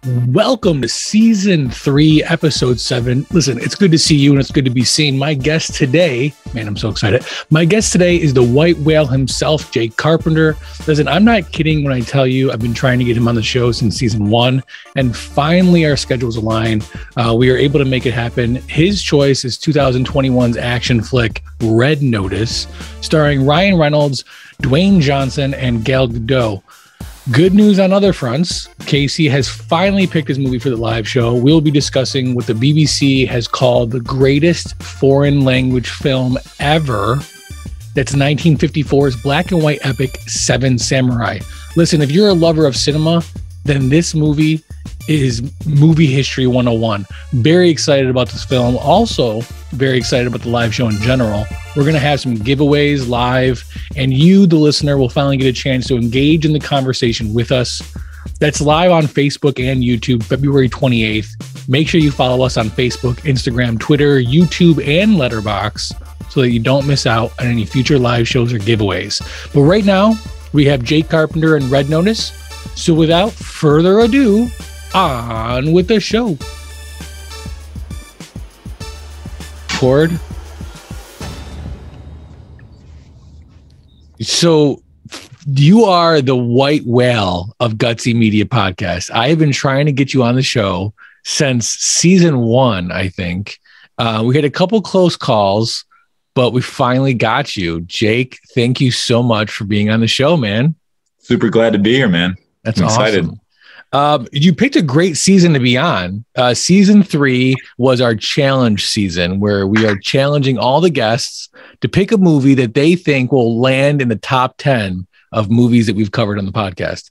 Welcome to season 3, episode 7. Listen, it's good to see you and it's good to be seen. My guest today, man, I'm so excited. My guest today is the white whale himself, Jake Carpenter. Listen, I'm not kidding when I tell you I've been trying to get him on the show since season 1, and finally our schedules align. We are able to make it happen. His choice is 2021's action flick, Red Notice, starring Ryan Reynolds, Dwayne Johnson, and Gal Gadot. Good news on other fronts. Casey has finally picked his movie for the live show. We'll be discussing what the BBC has called the greatest foreign language film ever. That's 1954's black and white epic, Seven Samurai. Listen, if you're a lover of cinema, then this movie is movie history 101. Very excited about this film. Also, very excited about the live show in general. We're going to have some giveaways live, and you, the listener, will finally get a chance to engage in the conversation with us. That's live on Facebook and YouTube, February 28th. Make sure you follow us on Facebook, Instagram, Twitter, YouTube, and Letterboxd so that you don't miss out on any future live shows or giveaways. But right now, we have Jake Carpenter and Red Notice. So without further ado, on with the show. Ford. So you are the white whale of Gutsy Media Podcast. I have been trying to get you on the show since season 1, I think. We had a couple close calls, but we finally got you. Jake, thank you so much for being on the show, man. Super glad to be here, man. That's awesome. You picked a great season to be on. Season 3 was our challenge season, where we are challenging all the guests to pick a movie that they think will land in the top 10 of movies that we've covered on the podcast.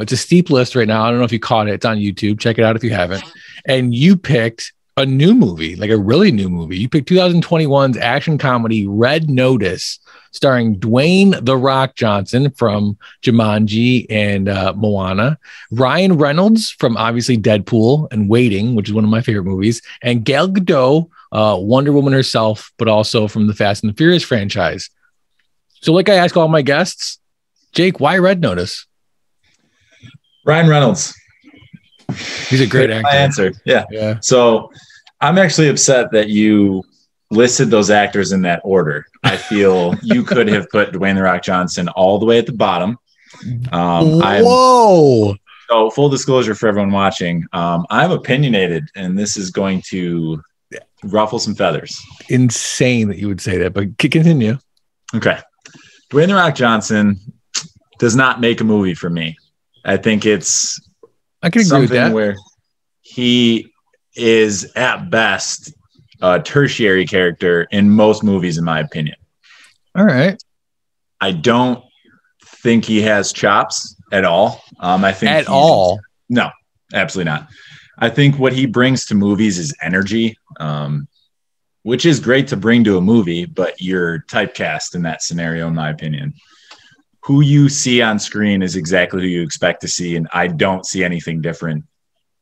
It's a steep list right now. I don't know if you caught it. It's on YouTube. Check it out if you haven't. And you picked a new movie, like a really new movie. You picked 2021's action comedy, Red Notice, starring Dwayne "The Rock" Johnson from Jumanji and Moana, Ryan Reynolds from obviously Deadpool and Waiting, which is one of my favorite movies, and Gal Gadot, Wonder Woman herself, but also from the Fast and the Furious franchise. So like I ask all my guests, Jake, why Red Notice? Ryan Reynolds. He's a great actor. My answer. Yeah. So I'm actually upset that you listed those actors in that order. I feel you could have put Dwayne "The Rock" Johnson all the way at the bottom. Whoa! So full disclosure for everyone watching, I'm opinionated, and this is going to ruffle some feathers. Insane that you would say that, but continue. Okay. Dwayne "The Rock" Johnson does not make a movie for me. I think it's I can agree with that. Where he is at best a tertiary character in most movies, in my opinion. All right. I don't think he has chops at all. I think no, absolutely not. I think what he brings to movies is energy, which is great to bring to a movie, but you're typecast in that scenario, in my opinion. Who you see on screen is exactly who you expect to see, and I don't see anything different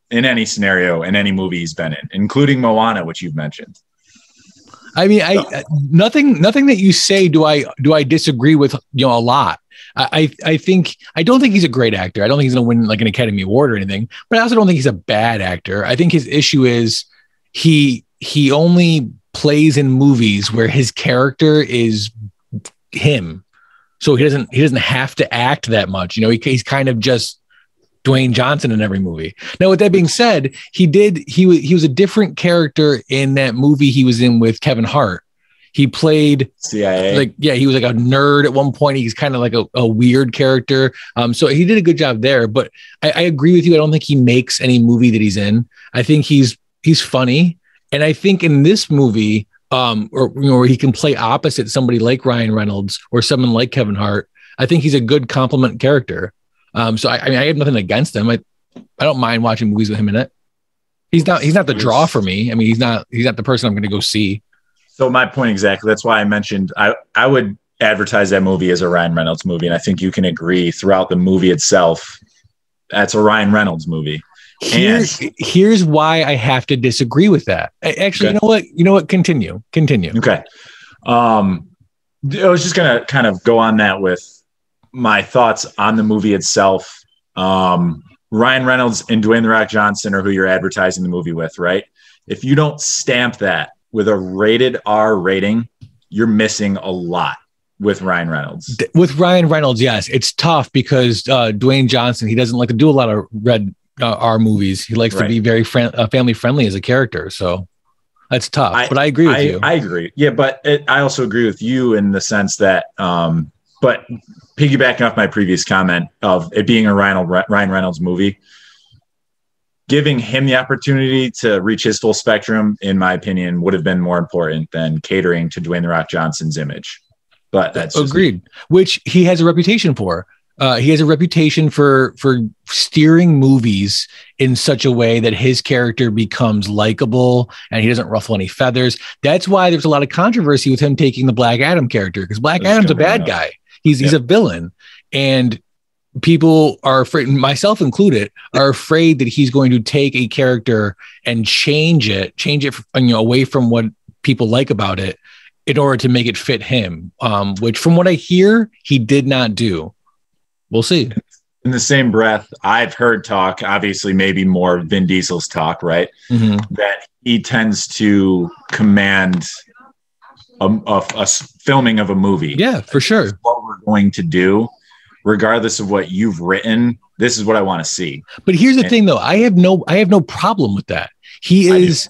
in any scenario in any movie he's been in, including Moana, which you've mentioned. I mean, nothing that you say do I disagree with, a lot. I don't think he's a great actor. I don't think he's going to win like an Academy Award or anything, but I also don't think he's a bad actor. I think his issue is he only plays in movies where his character is him. So he doesn't have to act that much. He's kind of just Dwayne Johnson in every movie. Now, with that being said, he was a different character in that movie he was in with Kevin Hart. He played CIA. He was like a nerd at one point. He's kind of like a weird character. So he did a good job there. But I agree with you. I don't think he makes any movie that he's in. I think he's funny, and I think in this movie, where he can play opposite somebody like Ryan Reynolds or someone like Kevin Hart, I think he's a good complement character. So I have nothing against him. I don't mind watching movies with him in it. He's not the draw for me. I mean, he's not the person I'm going to go see. So my point exactly. That's why I mentioned I would advertise that movie as a Ryan Reynolds movie, and I think you can agree throughout the movie itself, that's a Ryan Reynolds movie. Here's why I have to disagree with that. Actually, okay. You know what? Continue. Okay. I was just going to kind of go on that with my thoughts on the movie itself. Ryan Reynolds and Dwayne "The Rock" Johnson are who you're advertising the movie with, right? If you don't stamp that with a rated R rating, you're missing a lot with Ryan Reynolds. With Ryan Reynolds, yes, it's tough because Dwayne Johnson, he doesn't like to do a lot of red R movies. He likes to be very family friendly as a character, so that's tough. But I agree with you. I agree. Yeah, but I also agree with you in the sense that, but piggybacking off my previous comment of it being a Ryan Reynolds movie, giving him the opportunity to reach his full spectrum, in my opinion, would have been more important than catering to Dwayne "The Rock" Johnson's image. But that's agreed, which he has a reputation for. He has a reputation for steering movies in such a way that his character becomes likable and he doesn't ruffle any feathers. That's why there's a lot of controversy with him taking the Black Adam character, because Black Adam's a bad guy. He's a villain, and people are afraid, myself included, are afraid that he's going to take a character and change it, away from what people like about it in order to make it fit him, which from what I hear, he did not do. We'll see. In the same breath, I've heard talk, obviously maybe more Vin Diesel's talk, right? Mm-hmm. That he tends to command a filming of a movie. Yeah, for sure. What we're going to do, regardless of what you've written, this is what I want to see. But here's the thing, though. I have no problem with that. He is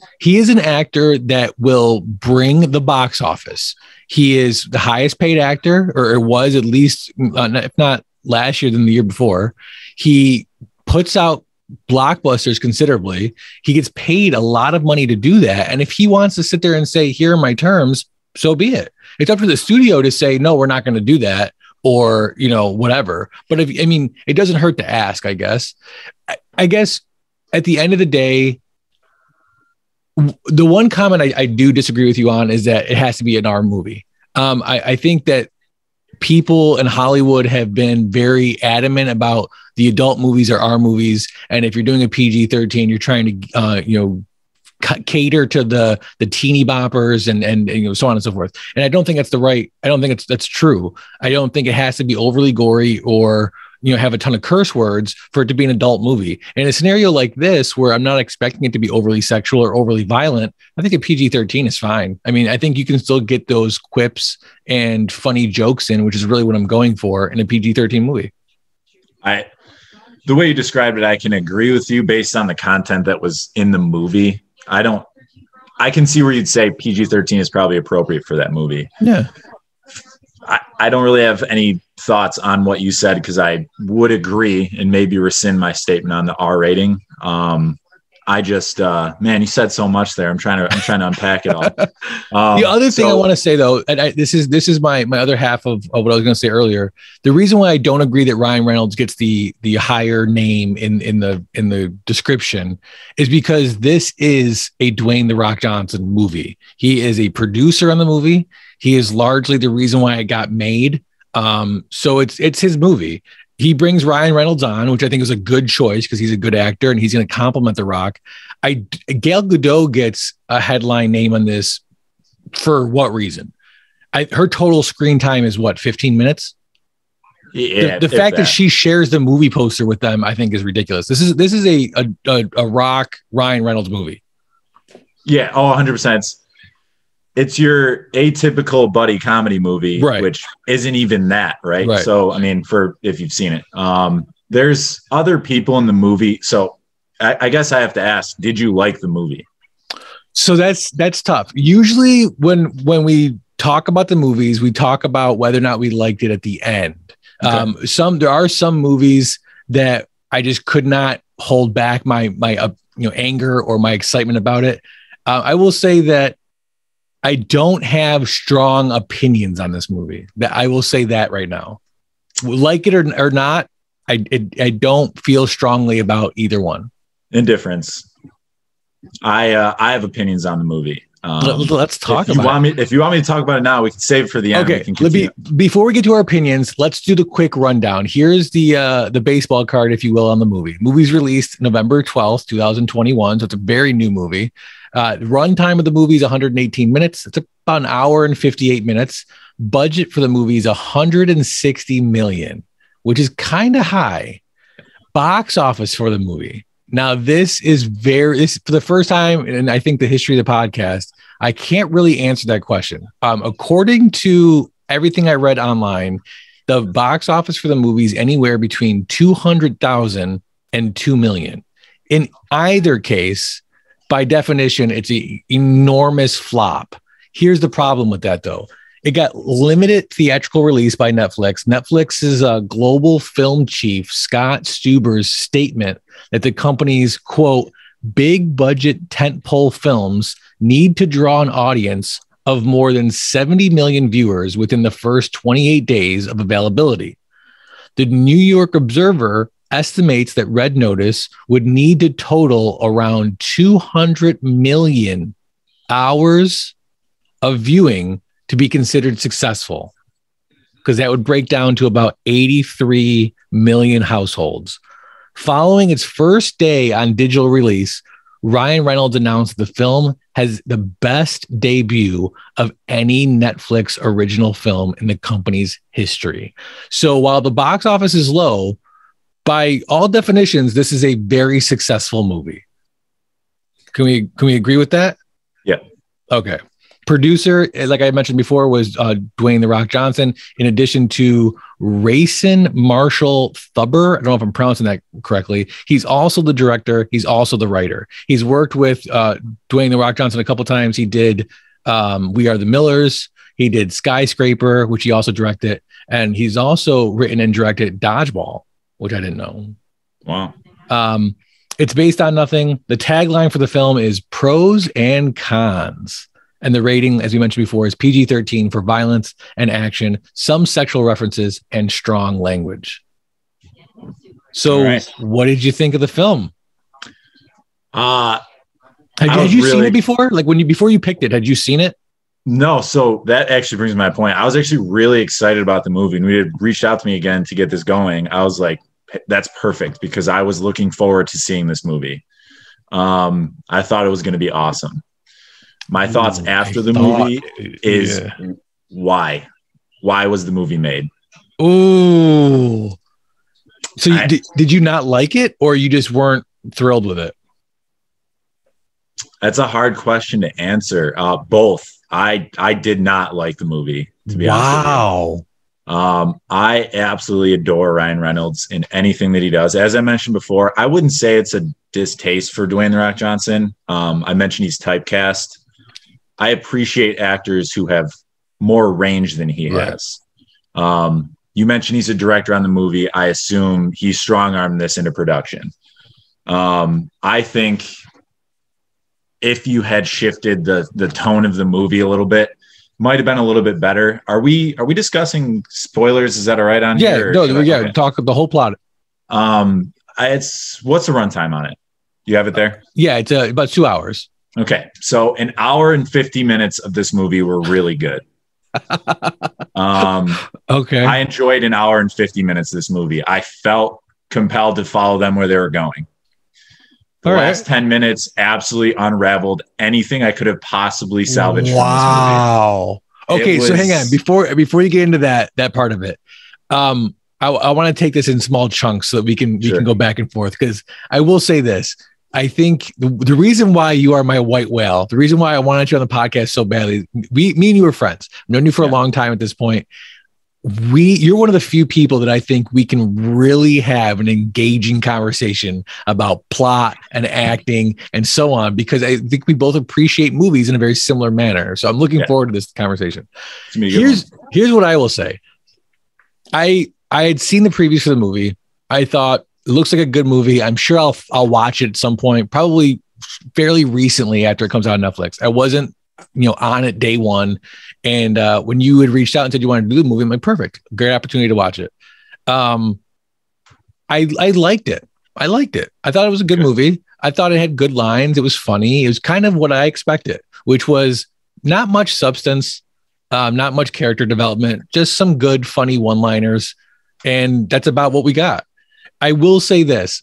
an actor that will bring the box office. He is the highest paid actor, or was at least, if not last year, than the year before. He puts out blockbusters considerably. He gets paid a lot of money to do that. And if he wants to sit there and say, here are my terms, so be it. It's up to the studio to say, no, we're not going to do that, or, whatever. But it doesn't hurt to ask, I guess. I guess at the end of the day, the one comment I do disagree with you on is that it has to be an R movie. I think that people in Hollywood have been very adamant about the adult movies are R movies, and if you're doing a PG-13, you're trying to cater to the teeny boppers and so on and so forth. And I don't think that's I don't think that's true. I don't think it has to be overly gory or have a ton of curse words for it to be an adult movie. In a scenario like this, where I'm not expecting it to be overly sexual or overly violent, I think a PG-13 is fine. I think you can still get those quips and funny jokes in, which is really what I'm going for in a PG-13 movie. The way you described it, I can agree with you based on the content that was in the movie. I can see where you'd say PG-13 is probably appropriate for that movie. Yeah. I don't really have any thoughts on what you said, because I would agree and maybe rescind my statement on the R rating. I just, man, you said so much there. I'm trying to unpack it all. The other thing I want to say, though, and this is my other half of what I was going to say earlier. The reason why I don't agree that Ryan Reynolds gets the higher name in the description is because this is a Dwayne "The Rock" Johnson movie. He is a producer on the movie. He is largely the reason why it got made. So it's his movie. He brings Ryan Reynolds on, which I think is a good choice because he's a good actor and he's going to complement The Rock. Gal Gadot gets a headline name on this for what reason? Her total screen time is 15 minutes? Yeah, the fact that she shares the movie poster with them, I think, is ridiculous. This is a Rock Ryan Reynolds movie. Yeah, 100%. It's your atypical buddy comedy movie, right, which isn't even that, right? So, if you've seen it, there's other people in the movie. So I guess I have to ask, did you like the movie? So that's tough. Usually when we talk about the movies, we talk about whether or not we liked it at the end. Okay. There are some movies that I just could not hold back my anger or my excitement about it. I will say that I don't have strong opinions on this movie. That I will say that right now. Like it or not, I don't feel strongly about either one. Indifference. I have opinions on the movie. Let's talk about it. If you want me to talk about it now, we can save it for the end. Okay. Before we get to our opinions, let's do the quick rundown. Here's the baseball card, if you will, on the movie. Movie's released November 12th, 2021. So it's a very new movie. Runtime of the movie is 118 minutes. It's about an hour and 58 minutes. Budget for the movie is $160 million, which is kind of high. box office for the movie. Now, this is for the first time, and I think the history of the podcast, I can't really answer that question. According to everything I read online, the box office for the movie is anywhere between 200,000 and 2 million. In either case, by definition, it's an enormous flop. Here's the problem with that, though. It got limited theatrical release by Netflix. Netflix's global film chief, Scott Stuber's statement that the company's, quote, big budget tentpole films need to draw an audience of more than 70 million viewers within the first 28 days of availability. The New York Observer estimates that Red Notice would need to total around 200 million hours of viewing to be considered successful, because that would break down to about 83 million households. Following its first day on digital release, Ryan Reynolds announced the film has the best debut of any Netflix original film in the company's history. So while the box office is low, by all definitions, this is a very successful movie. Can we agree with that? Yeah. Okay. Producer, like I mentioned before, was Dwayne "The Rock" Johnson, in addition to Rayson Marshall Thubber. I don't know if I'm pronouncing that correctly. He's also the director. He's also the writer. He's worked with Dwayne "The Rock" Johnson a couple times. He did We Are the Millers. He did Skyscraper, which he also directed. And he's also written and directed Dodgeball, which I didn't know. Wow. It's based on nothing. The tagline for the film is pros and cons. And the rating, as we mentioned before, is PG-13 for violence and action, some sexual references, and strong language. So What did you think of the film? Had you seen it before? Like before you picked it, had you seen it? No. So that actually brings my point. I was actually really excited about the movie, and we had reached out to me again to get this going. I was like, that's perfect, because I was looking forward to seeing this movie. I thought it was going to be awesome. My thoughts after the movie is why? Why was the movie made? Ooh. So did you not like it, or you just weren't thrilled with it? That's a hard question to answer. Both. I did not like the movie, to be honest with you. I absolutely adore Ryan Reynolds in anything that he does. As I mentioned before, I wouldn't say it's a distaste for Dwayne "The Rock" Johnson. I mentioned he's typecast. I appreciate actors who have more range than he has. You mentioned he's a director on the movie. I assume he strong-armed this into production. I think if you had shifted the tone of the movie a little bit, might have been a little bit better. Are we discussing spoilers? Is that all right on here? Okay. Talk the whole plot. What's the runtime on it? You have it there? It's about 2 hours. Okay, so an hour and 50 minutes of this movie were really good. Okay. I enjoyed an hour and 50 minutes of this movie. I felt compelled to follow them where they were going. The last 10 minutes absolutely unraveled anything I could have possibly salvaged from this movie. Wow. Okay, so hang on. Before you get into that part of it, I want to take this in small chunks so that we can go back and forth, because I will say this. I think the reason why you are my white whale, the reason why I wanted you on the podcast so badly, me and you were friends. I've known you for a long time at this point. You're one of the few people that I think we can really have an engaging conversation about plot and acting and so on, because I think we both appreciate movies in a very similar manner. So I'm looking forward to this conversation. Here's what I will say. I had seen the previews for the movie. I thought, it looks like a good movie. I'm sure I'll watch it at some point, probably fairly recently after it comes out on Netflix. I wasn't, on it day one. And when you had reached out and said you wanted to do the movie, I'm like, perfect. Great opportunity to watch it. I liked it. I thought it was a good movie. I thought it had good lines. It was funny. It was kind of what I expected, which was not much substance, not much character development, just some good, funny one-liners. And that's about what we got. I will say this.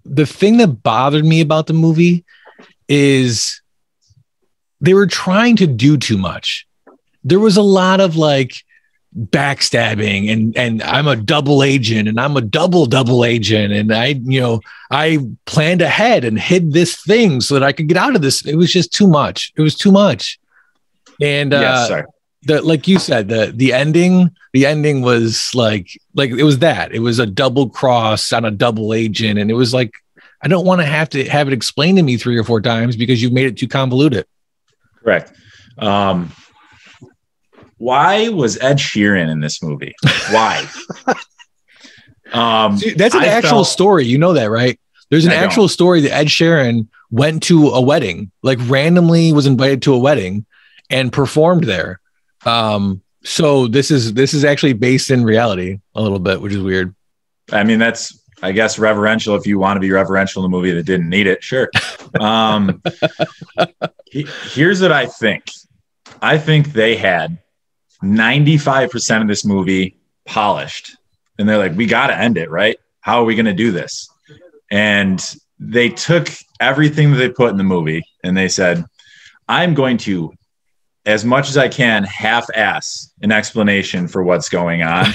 The thing that bothered me about the movie is they were trying to do too much. There was a lot of backstabbing and I'm a double agent and I'm a double agent. And I planned ahead and hid this thing so that I could get out of this. It was just too much. It was too much. And like you said, the ending was like it was that. It was a double cross on a double agent. And it was like, I don't want to have it explained to me 3 or 4 times because you've made it too convoluted. Correct. Why was Ed Sheeran in this movie? Why? That's an actual story. You know that, right? There's an actual story that Ed Sheeran went to a wedding, like randomly was invited to a wedding and performed there. So this is actually based in reality a little bit, which is weird. I mean, that's, I guess, reverential if you want to be reverential in a movie that didn't need it. Sure. Here's what I think. I think they had 95% of this movie polished. And they're like, we got to end it, right? How are we going to do this? And they took everything that they put in the movie and they said, I'm going to, as much as I can, half-ass an explanation for what's going on.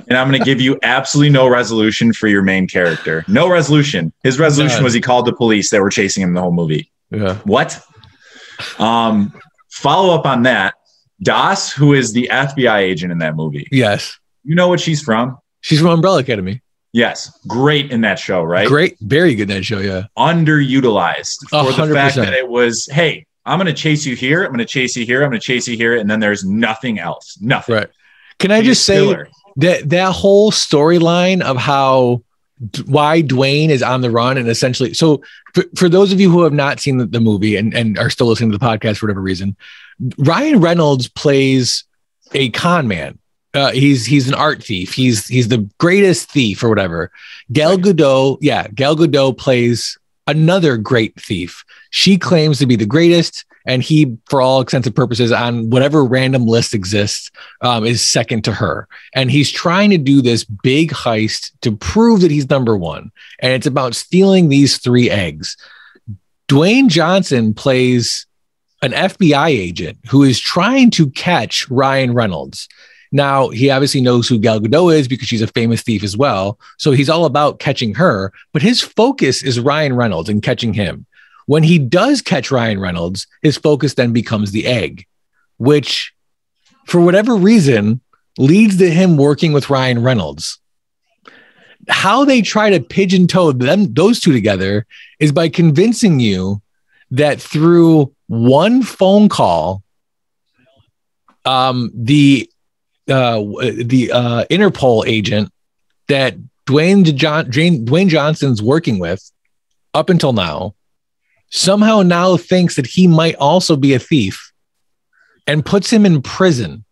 And I'm going to give you absolutely no resolution for your main character. No resolution. His resolution was he called the police that were chasing him the whole movie. Yeah. What? Follow up on that. Das, who is the FBI agent in that movie. Yes. You know what she's from? She's from Umbrella Academy. Yes. Great in that show, right? Great. Very good in that show, yeah. Underutilized for 100%. the fact that it was, hey, I'm going to chase you here. I'm going to chase you here. I'm going to chase you here. And then there's nothing else. Nothing. Right. Can I just say that whole storyline of why Dwayne is on the run and essentially, so for those of you who have not seen the movie and are still listening to the podcast for whatever reason, Ryan Reynolds plays a con man. He's an art thief. He's the greatest thief or whatever. Gal Gadot plays another great thief. She claims to be the greatest, and he, for all intents and purposes, on whatever random list exists, is second to her. And he's trying to do this big heist to prove that he's number one. And it's about stealing these 3 eggs. Dwayne Johnson plays an FBI agent who is trying to catch Ryan Reynolds. Now, he obviously knows who Gal Gadot is because she's a famous thief as well. So he's all about catching her, but his focus is Ryan Reynolds and catching him. When he does catch Ryan Reynolds, his focus then becomes the egg, which for whatever reason leads to him working with Ryan Reynolds. How they try to pigeon-toe those two together is by convincing you that through one phone call, the Interpol agent that Dwayne Johnson's working with up until now somehow now thinks that he might also be a thief and puts him in prison.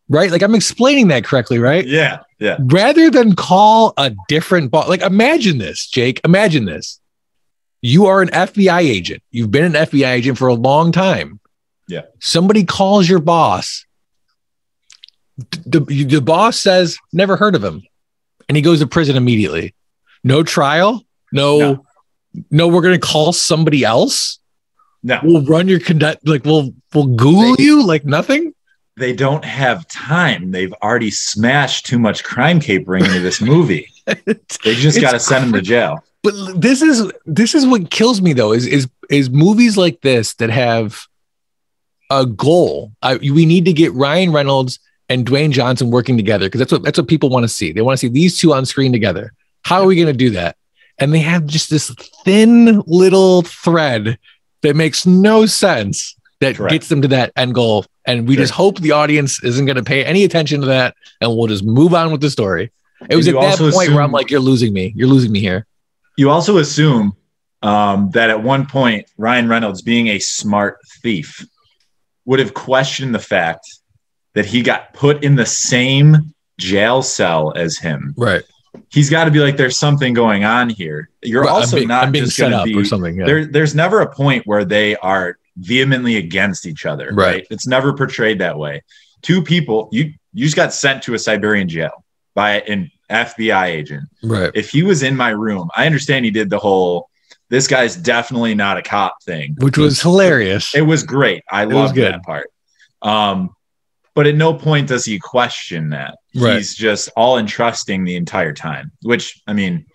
Right? Like, I'm explaining that correctly, right? Yeah. Yeah. Rather than call a different boss, like, imagine this, Jake. Imagine this. You are an FBI agent. You've been an FBI agent for a long time. Yeah. Somebody calls your boss. The boss says, never heard of him. And he goes to prison immediately. No trial. No, we're going to call somebody else. No, we'll run your conduct. Like we'll Google you like nothing. They don't have time. They've already smashed too much crime capering into this movie. They just got to send him to jail. But this is what kills me though, is movies like this that have a goal. We need to get Ryan Reynolds and Dwayne Johnson working together because that's what people want to see. They want to see these two on screen together. How are we going to do that? And they have just this thin little thread that makes no sense that gets them to that end goal. And we just hope the audience isn't going to pay any attention to that. And we'll just move on with the story. It was at that point where I'm like, you're losing me. You're losing me here. You also assume that at one point, Ryan Reynolds, being a smart thief, would have questioned the fact that he got put in the same jail cell as him. Right. He's got to be like, there's something going on here. You're also not just going to be or something. Yeah. There's never a point where they are vehemently against each other. Right. It's never portrayed that way. Two people, you just got sent to a Siberian jail by an FBI agent. Right. If he was in my room, I understand he did the whole, this guy's definitely not a cop thing, which was hilarious. It was great. I loved that part. But at no point does he question that. Right. He's just all entrusting the entire time, which, I mean,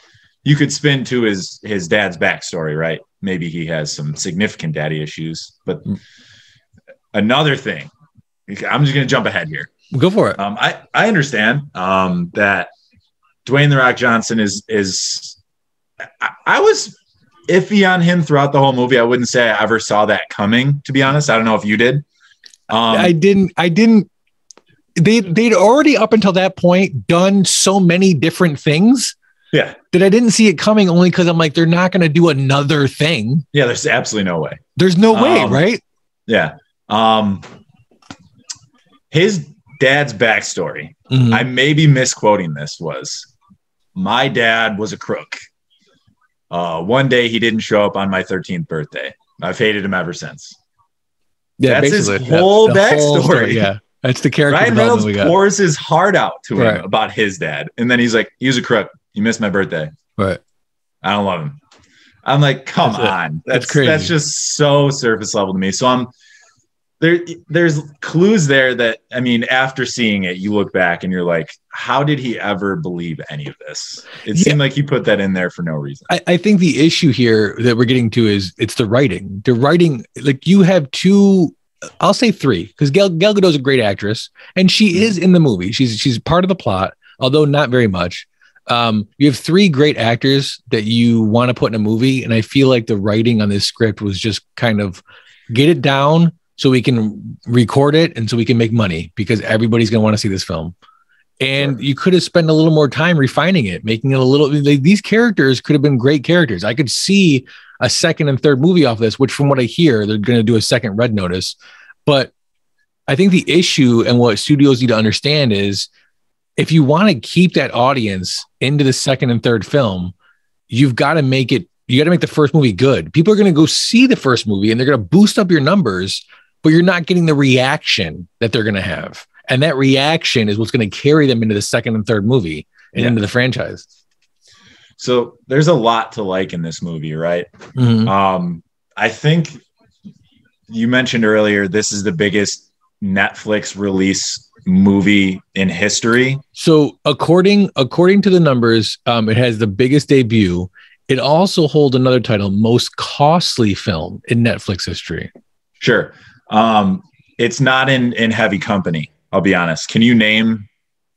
you could spin to his dad's backstory, right? Maybe he has some significant daddy issues. But another thing, I'm just going to jump ahead here. Go for it. I understand that Dwayne "The Rock" Johnson is I was iffy on him throughout the whole movie. I wouldn't say I ever saw that coming, to be honest. I don't know if you did. I didn't. They'd already up until that point done so many different things. Yeah. That I didn't see it coming, only because I'm like, they're not going to do another thing. Yeah, there's absolutely no way. There's no way, right? Yeah. His dad's backstory, I may be misquoting this, was my dad was a crook. One day he didn't show up on my 13th birthday. I've hated him ever since. Yeah, that's his whole backstory. Yeah, that's the character. Ryan Reynolds pours his heart out to him about his dad, and then he's like, "He was a crook. You missed my birthday. Right? I don't love him." I'm like, "Come on, that's crazy. That's just so surface level to me." So there's clues there that, I mean, after seeing it, you look back and you're like, how did he ever believe any of this? It seemed like he put that in there for no reason. I think the issue here that we're getting to is it's the writing. The writing, like, you have two, I'll say three, because Gal Gadot is a great actress and she is in the movie. She's part of the plot, although not very much. You have three great actors that you want to put in a movie. And I feel like the writing on this script was just kind of get it down so we can record it and so we can make money, because everybody's going to want to see this film. And you could have spent a little more time refining it, making it a little, like, these characters could have been great characters. I could see a second and third movie off this, which from what I hear, they're going to do a second Red Notice. But I think the issue and what studios need to understand is, if you want to keep that audience into the second and third film, you've got to make it, you got to make the first movie good. People are going to go see the first movie and they're going to boost up your numbers, but you're not getting the reaction that they're going to have. And that reaction is what's going to carry them into the second and third movie and into the franchise. So there's a lot to like in this movie, right? I think you mentioned earlier, this is the biggest Netflix release movie in history. So according to the numbers, it has the biggest debut. It also holds another title, most costly film in Netflix history. Sure. It's not in heavy company, I'll be honest. Can you name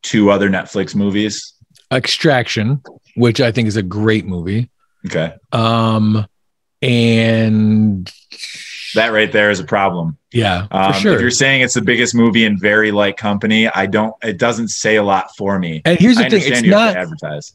two other Netflix movies? Extraction, which I think is a great movie. Okay. And that right there is a problem. Yeah, for sure. If you're saying it's the biggest movie in very light company, it doesn't say a lot for me. And here's the thing,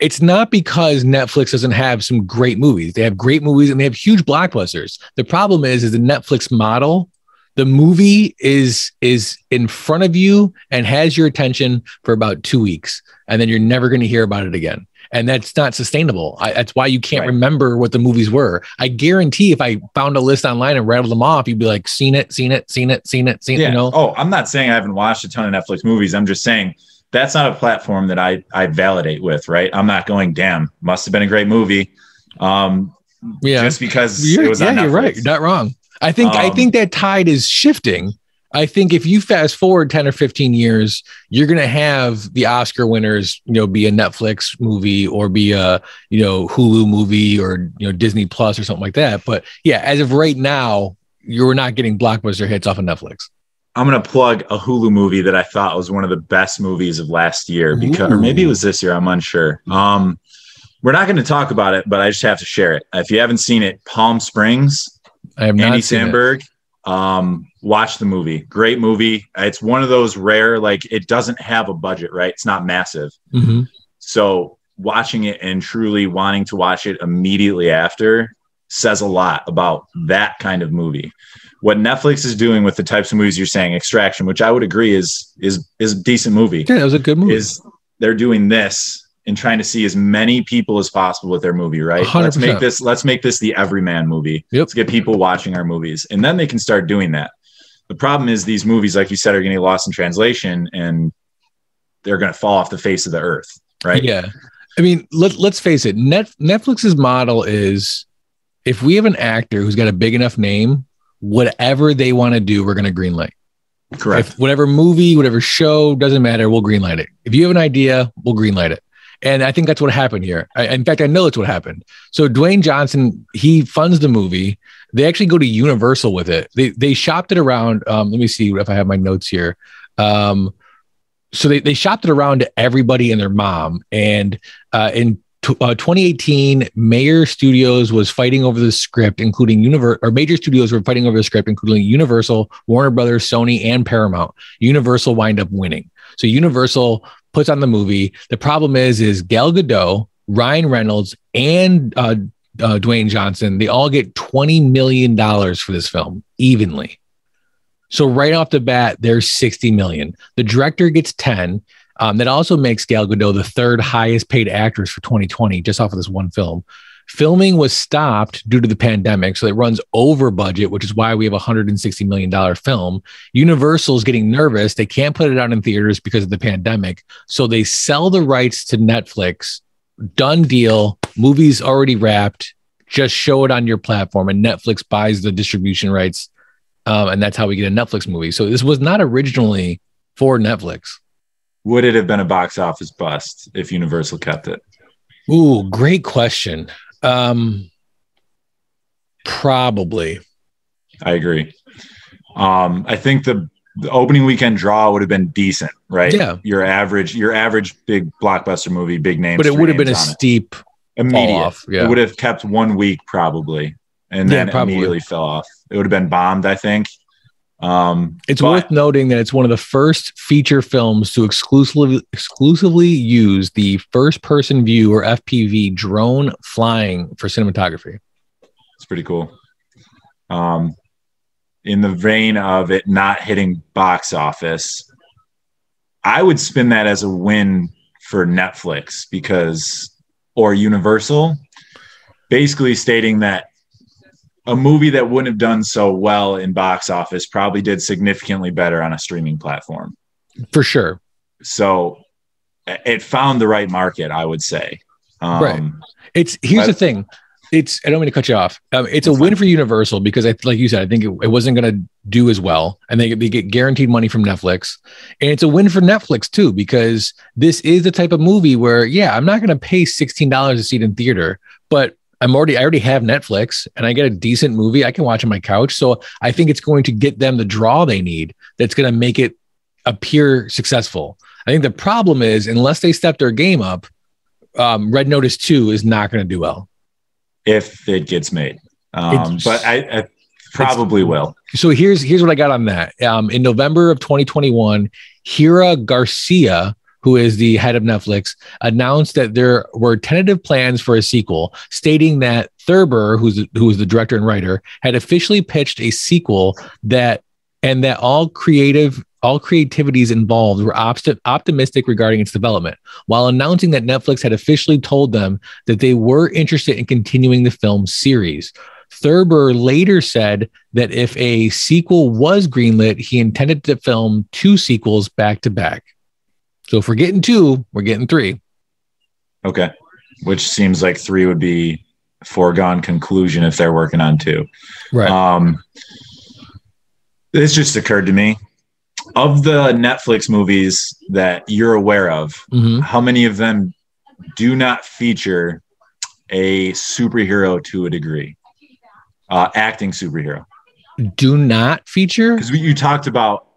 it's not because Netflix doesn't have some great movies. They have great movies and they have huge blockbusters. The problem is the Netflix model. The movie is in front of you and has your attention for about 2 weeks, and then you're never going to hear about it again. And that's not sustainable. That's why you can't remember what the movies were. I guarantee if I found a list online and rattled them off, you'd be like, seen it. Yeah. You know? Oh, I'm not saying I haven't watched a ton of Netflix movies. I'm just saying that's not a platform that I validate with, right? I'm not going, damn, must have been a great movie. Just because it was on Netflix. You're right. You're not wrong. I think that tide is shifting. I think if you fast forward 10 or 15 years, you're going to have the Oscar winners, be a Netflix movie or be a, Hulu movie or, Disney Plus or something like that. But yeah, as of right now, you're not getting blockbuster hits off of Netflix. I'm going to plug a Hulu movie that I thought was one of the best movies of last year, or maybe it was this year. I'm unsure. We're not going to talk about it, but I just have to share it. If you haven't seen it, Palm Springs. I have not Andy seen Samberg. Watch the movie. Great movie. It's one of those rare, like, it doesn't have a budget, right? It's not massive. So watching it and truly wanting to watch it immediately after says a lot about that kind of movie. What Netflix is doing with the types of movies you're saying, Extraction, which I would agree is a decent movie. Yeah, it was a good movie. They're doing this and trying to see as many people as possible with their movie, right? 100%. Let's make this the everyman movie. Yep. Let's get people watching our movies. And then they can start doing that. The problem is these movies, like you said, are going to get lost in translation and they're going to fall off the face of the earth, right? Yeah. I mean, let's face it. Netflix's model is, if we have an actor who's got a big enough name, whatever they want to do, we're going to greenlight. Correct. If whatever movie, whatever show, doesn't matter, we'll greenlight it. If you have an idea, we'll greenlight it. And I think that's what happened here. In fact, I know it's what happened. So Dwayne Johnson, he funds the movie. They actually go to Universal with it. They shopped it around. Let me see if I have my notes here. So they shopped it around to everybody and their mom. And in 2018, Major Studios was fighting over the script, including Major Studios were fighting over the script, including Universal, Warner Brothers, Sony, and Paramount. Universal wind up winning. So Universal puts on the movie. The problem is Gal Gadot, Ryan Reynolds, and Dwayne Johnson, they all get $20 million for this film evenly. So right off the bat, there's $60 million. The director gets 10. That also makes Gal Gadot the third highest paid actress for 2020, just off of this one film. Filming was stopped due to the pandemic, so it runs over budget, which is why we have a $160 million film. Universal's getting nervous. They can't put it out in theaters because of the pandemic, so they sell the rights to Netflix. Done deal. Movie's already wrapped. Just show it on your platform, and Netflix buys the distribution rights, and that's how we get a Netflix movie. So this was not originally for Netflix. Would it have been a box office bust if Universal kept it? Ooh, great question. Probably. I agree. I think the opening weekend draw would have been decent, right? Yeah. Your average big blockbuster movie, big names. But it would have been a steep immediate. Off. Yeah. It would have kept 1 week probably, and then immediately fell off. It would have been bombed, I think. It's worth noting that it's one of the first feature films to exclusively use the first person view, or FPV, drone flying for cinematography. It's pretty cool. In the vein of it not hitting box office, I would spin that as a win for Netflix or Universal, basically stating that a movie that wouldn't have done so well in box office probably did significantly better on a streaming platform. For sure. So it found the right market, I would say. Right. Here's the thing. I don't mean to cut you off. It's a win for Universal because, like you said, I think it wasn't going to do as well, and they get guaranteed money from Netflix. And it's a win for Netflix too, because this is the type of movie where, yeah, I'm not going to pay $16 a seat in theater, but I already have Netflix and I get a decent movie I can watch on my couch. So I think it's going to get them the draw they need. That's going to make it appear successful. I think the problem is, unless they step their game up, Red Notice 2 is not going to do well. If it gets made. But I probably will. So here's what I got on that. In November of 2021, Hira Garcia, who is the head of Netflix, announced that there were tentative plans for a sequel, stating that Thurber, who was the director and writer, had officially pitched a sequel that all creativities involved were optimistic regarding its development, while announcing that Netflix had officially told them that they were interested in continuing the film series. Thurber later said that if a sequel was greenlit, he intended to film 2 sequels back to back. So if we're getting 2, we're getting 3. Okay. Which seems like 3 would be a foregone conclusion if they're working on 2. Right. This just occurred to me. Of the Netflix movies that you're aware of, how many of them do not feature a superhero to a degree? Acting superhero. Do not feature? Because you talked about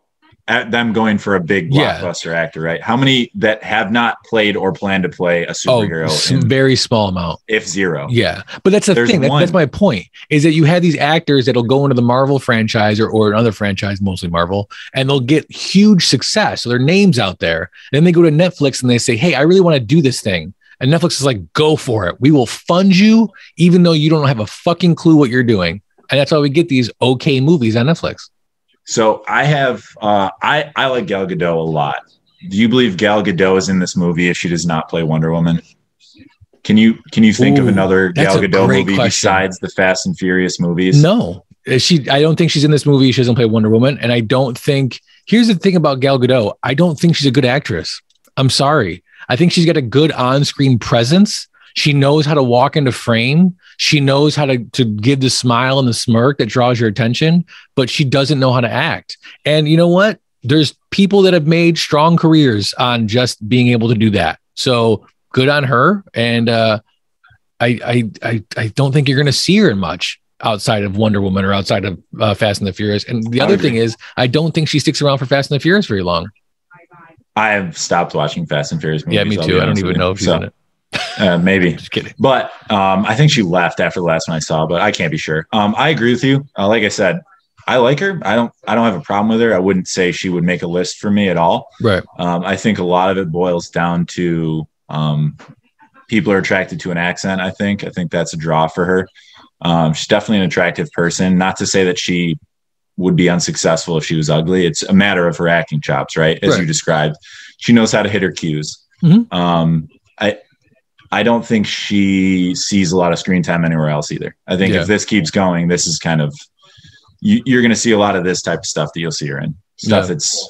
them going for a big blockbuster actor, right? How many that have not played or plan to play a superhero? Very small amount. If 0. Yeah. But that's the thing. That's my point, is that you have these actors that'll go into the Marvel franchise or another franchise, mostly Marvel, and they'll get huge success. So their name's out there. And then they go to Netflix and they say, hey, I really want to do this thing. And Netflix is like, go for it. We will fund you, even though you don't have a fucking clue what you're doing. And that's why we get these okay movies on Netflix. So I have, I like Gal Gadot a lot. Do you believe Gal Gadot is in this movie if she does not play Wonder Woman? Can you think of another Gal Gadot movie besides the Fast and Furious movies? No, I don't think she's in this movie. She doesn't play Wonder Woman. And I don't think, here's the thing about Gal Gadot. I don't think she's a good actress. I'm sorry. I think she's got a good on-screen presence. She knows how to walk into frame. She knows how to give the smile and the smirk that draws your attention, but she doesn't know how to act. And you know what? there's people that have made strong careers on just being able to do that. So good on her. And I don't think you're going to see her in much outside of Wonder Woman or outside of Fast and the Furious. And the other thing is, I don't think she sticks around for Fast and the Furious very long. I have stopped watching Fast and Furious movies. Yeah, me too. I don't even know if she's in it. Maybe. Just kidding. But I think she left after the last one I saw, but I can't be sure. I agree with you. Like I said, I like her. I don't have a problem with her. I wouldn't say she would make a list for me at all. Right. I think a lot of it boils down to people are attracted to an accent. I think that's a draw for her. She's definitely an attractive person. Not to say that she would be unsuccessful if she was ugly. It's a matter of her acting chops, right? As you described, she knows how to hit her cues. Mm-hmm. I don't think she sees a lot of screen time anywhere else either. I think if this keeps going, this is kind of, you're going to see a lot of this type of stuff that you'll see her in. Stuff that's,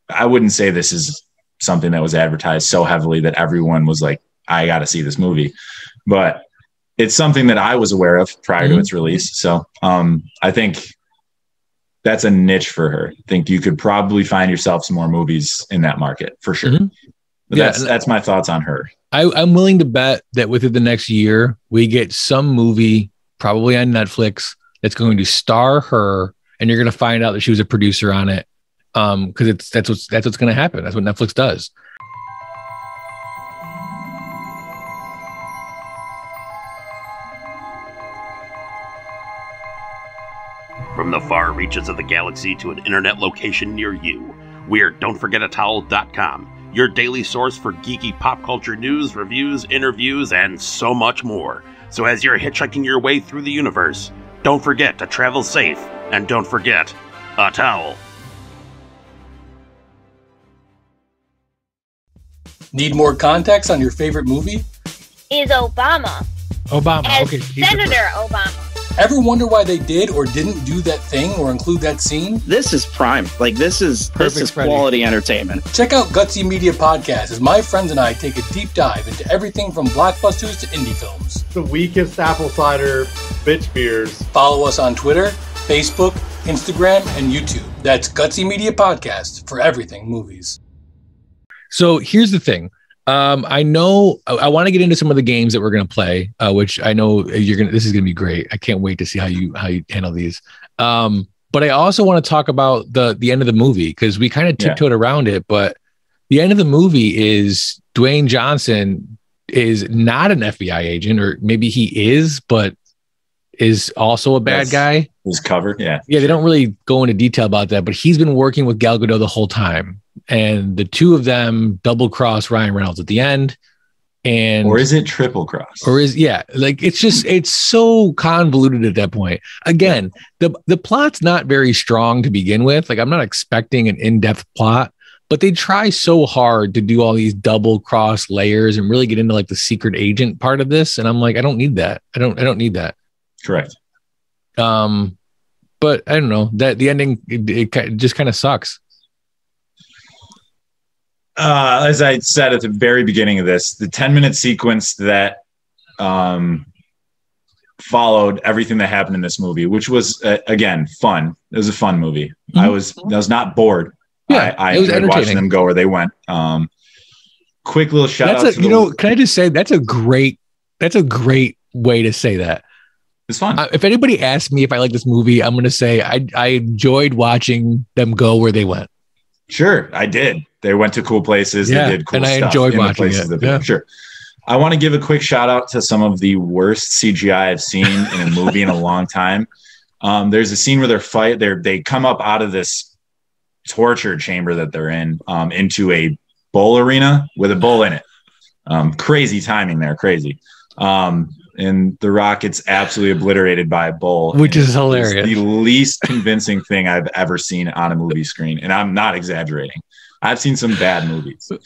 I wouldn't say this is something that was advertised so heavily that everyone was like, I got to see this movie. But it's something that I was aware of prior to its release. So I think that's a niche for her. I think you could probably find yourself some more movies in that market for sure. Mm-hmm. But that's my thoughts on her. I'm willing to bet that within the next year, we get some movie, probably on Netflix, that's going to star her, and you're going to find out that she was a producer on it. Because that's what's going to happen. That's what Netflix does. From the far reaches of the galaxy to an internet location near you, we're Don'tForgetATowel.com, your daily source for geeky pop culture news, reviews, interviews, and so much more. So as you're hitchhiking your way through the universe, don't forget to travel safe, and don't forget a towel. Need more context on your favorite movie? Is Obama. As okay. Senator Obama. Ever wonder why they did or didn't do that thing or include that scene? This is prime. This is quality entertainment. Check out Gutsy Media Podcast as my friends and I take a deep dive into everything from blockbusters to indie films. The weakest apple cider bitch beers. Follow us on Twitter, Facebook, Instagram, and YouTube. That's Gutsy Media Podcast for everything movies. So here's the thing. I know I want to get into some of the games that we're going to play, which I know this is going to be great. I can't wait to see how you handle these. But I also want to talk about the end of the movie, because we kind of tiptoed around it, but the end of the movie is Dwayne Johnson is not an FBI agent, or maybe he is, but is also a bad guy. Was covered. Yeah. Yeah. They don't really go into detail about that, but he's been working with Gal Gadot the whole time. And the two of them double cross Ryan Reynolds at the end. Or is it triple cross? It's so convoluted at that point. Again, the plot's not very strong to begin with. I'm not expecting an in-depth plot, but they try so hard to do all these double cross layers and really get into the secret agent part of this. And I'm like, I don't need that. I don't need that. Correct. But I don't know, that the ending, it just kind of sucks. As I said at the very beginning of this, the 10-minute sequence that followed everything that happened in this movie, which was again fun. It was a fun movie. Mm-hmm. I was not bored. Yeah, I enjoyed watching them go where they went. Quick little shout out. Can I just say that's a great way to say that. It's fun. If anybody asks me if I like this movie, I'm going to say I enjoyed watching them go where they went. Sure, I did. They went to cool places. Yeah, they did cool and I stuff enjoyed in watching the places it. Yeah. Sure. I want to give a quick shout out to some of the worst CGI I've seen in a movie in a long time. There's a scene where they come up out of this torture chamber that they're in into a bowl arena with a bowl in it. Crazy timing there, crazy. And The Rock gets absolutely obliterated by a bowl, which is hilarious. The least convincing thing I've ever seen on a movie screen, and I'm not exaggerating. I've seen some bad movies, so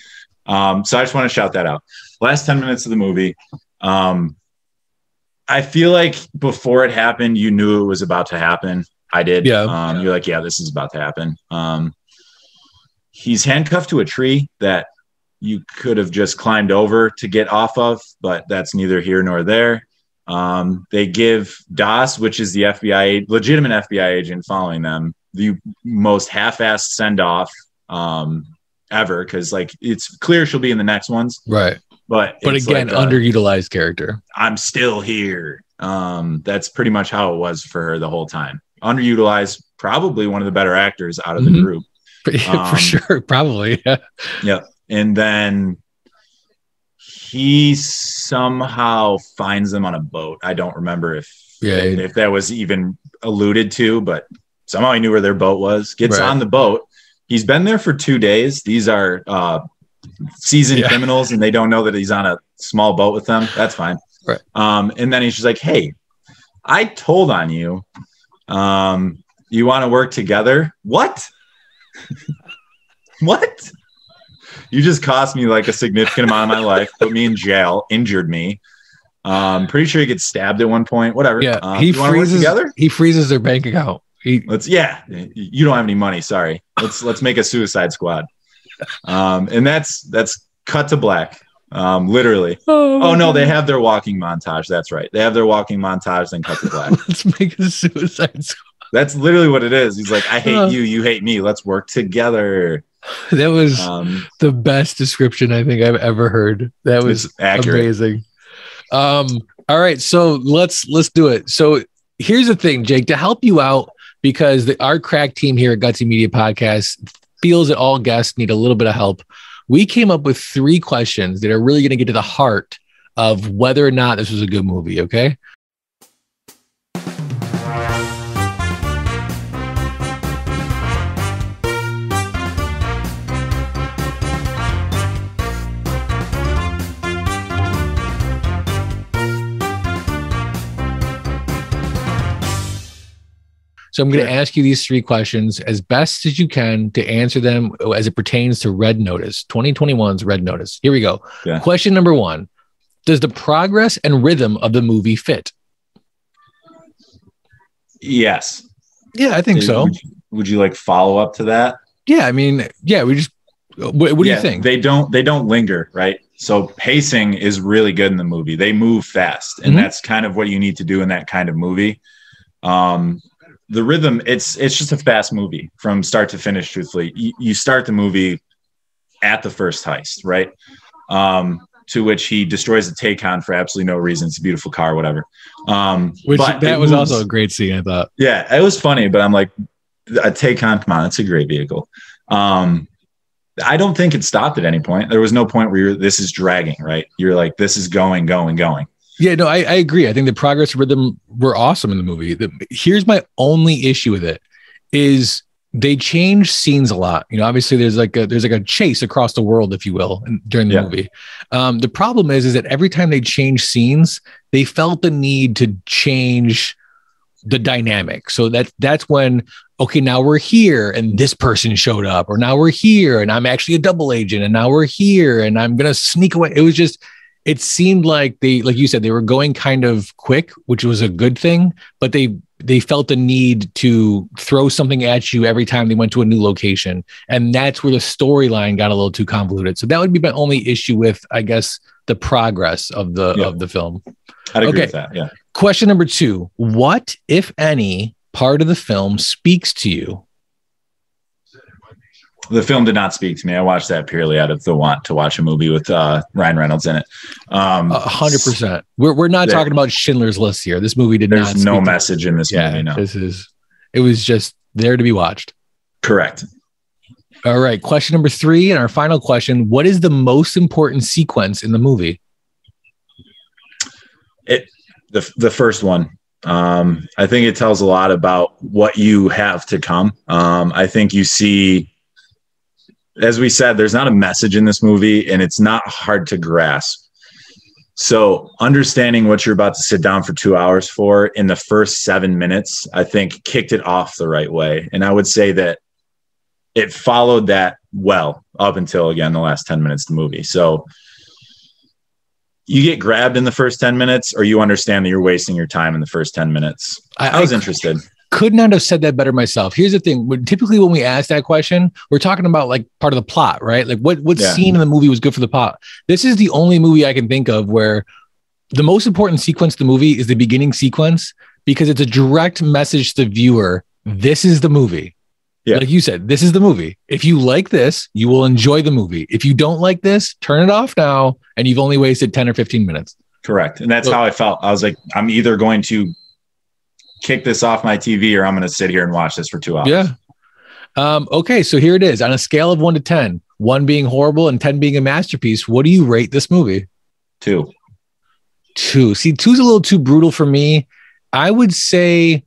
I just want to shout that out. Last 10 minutes of the movie, I feel like before it happened, you knew it was about to happen. I did. Yeah. You're like, yeah, this is about to happen. He's handcuffed to a tree that you could have just climbed over to get off of, but that's neither here nor there. They give Das, which is the legitimate FBI agent following them, the most half-assed send-off ever, because like it's clear she'll be in the next ones, right? But again, like, underutilized character. I'm still here. That's pretty much how it was for her the whole time. Underutilized, probably one of the better actors out of the group. For sure, probably. Yeah. And then he somehow finds them on a boat. I don't remember if that was even alluded to, but somehow he knew where their boat was. Gets on the boat. He's been there for 2 days. These are seasoned criminals, and they don't know that he's on a small boat with them. That's fine. Right. And then he's just like, hey, I told on you. You want to work together? What? What? You just cost me like a significant amount of my life, put me in jail, injured me. Pretty sure he gets stabbed at one point. Whatever. Yeah. He freezes their bank account. You don't have any money. Sorry. Let's make a Suicide Squad. And that's cut to black. Literally. Oh no, they have their walking montage. That's right. They have their walking montage, then cut to black. Let's make a Suicide Squad. That's literally what it is. He's like, I hate you, you hate me. Let's work together. That was the best description I think I've ever heard. That was amazing. All right, so let's do it. So here's the thing, Jake, to help you out, because our crack team here at Gutsy Media Podcast feels that all guests need a little bit of help. We came up with 3 questions that are really going to get to the heart of whether or not this was a good movie. Okay. So I'm going to ask you these 3 questions as best as you can to answer them as it pertains to Red Notice, 2021's Red Notice. Here we go. Yeah. Question number 1. Does the progress and rhythm of the movie fit? Yes. Yeah, I think so. Would you like follow up to that? Yeah, I mean, yeah, we just, what do you think? They don't linger, right? So pacing is really good in the movie. They move fast, and that's kind of what you need to do in that kind of movie. The rhythm, it's just a fast movie from start to finish, truthfully. You start the movie at the first heist, right? To which he destroys a Taycan for absolutely no reason. It's a beautiful car, whatever. That was also a great scene, I thought. Yeah, it was funny, but I'm like, a Taycan, come on, it's a great vehicle. I don't think it stopped at any point. There was no point where this is dragging, right? You're like, this is going. Yeah, no, I agree. I think the progress rhythm were awesome in the movie. Here's my only issue with it is they change scenes a lot. You know, obviously there's like a chase across the world, if you will, during the movie. The problem is that every time they change scenes, they felt the need to change the dynamic. So that's when, okay, now we're here and this person showed up, or now we're here and I'm actually a double agent, and now we're here and I'm going to sneak away. It seemed like like you said, they were going kind of quick, which was a good thing, but they felt the need to throw something at you every time they went to a new location. And that's where the storyline got a little too convoluted. So that would be my only issue with, I guess, the progress of the film. I'd agree with that. Yeah. Question number 2, what, if any, part of the film speaks to you? The film did not speak to me. I watched that purely out of the want to watch a movie with Ryan Reynolds in it. 100%. We're not talking about Schindler's List here. This movie did not. There's no message in this movie. No, it was just there to be watched. Correct. All right. Question number 3, and our final question: what is the most important sequence in the movie? The first one. I think it tells a lot about what you have to come. I think you see. As we said, there's not a message in this movie, and it's not hard to grasp. So understanding what you're about to sit down for 2 hours for in the first 7 minutes, I think kicked it off the right way. And I would say that it followed that well up until, again, the last 10 minutes of the movie. So you get grabbed in the first 10 minutes, or you understand that you're wasting your time in the first 10 minutes. I was interested. Could not have said that better myself. Here's the thing. Typically when we ask that question, we're talking about like part of the plot, right? Like what scene in the movie was good for the plot? This is the only movie I can think of where the most important sequence of the movie is the beginning sequence, because it's a direct message to the viewer. This is the movie. Yeah. Like you said, this is the movie. If you like this, you will enjoy the movie. If you don't like this, turn it off now, and you've only wasted 10 or 15 minutes. Correct. And that's how I felt. I was like, I'm either going to kick this off my TV or I'm going to sit here and watch this for 2 hours. Yeah. Okay, so here it is. On a scale of 1 to 10, 1 being horrible and 10 being a masterpiece, what do you rate this movie? 2. 2. See, 2's a little too brutal for me. I would say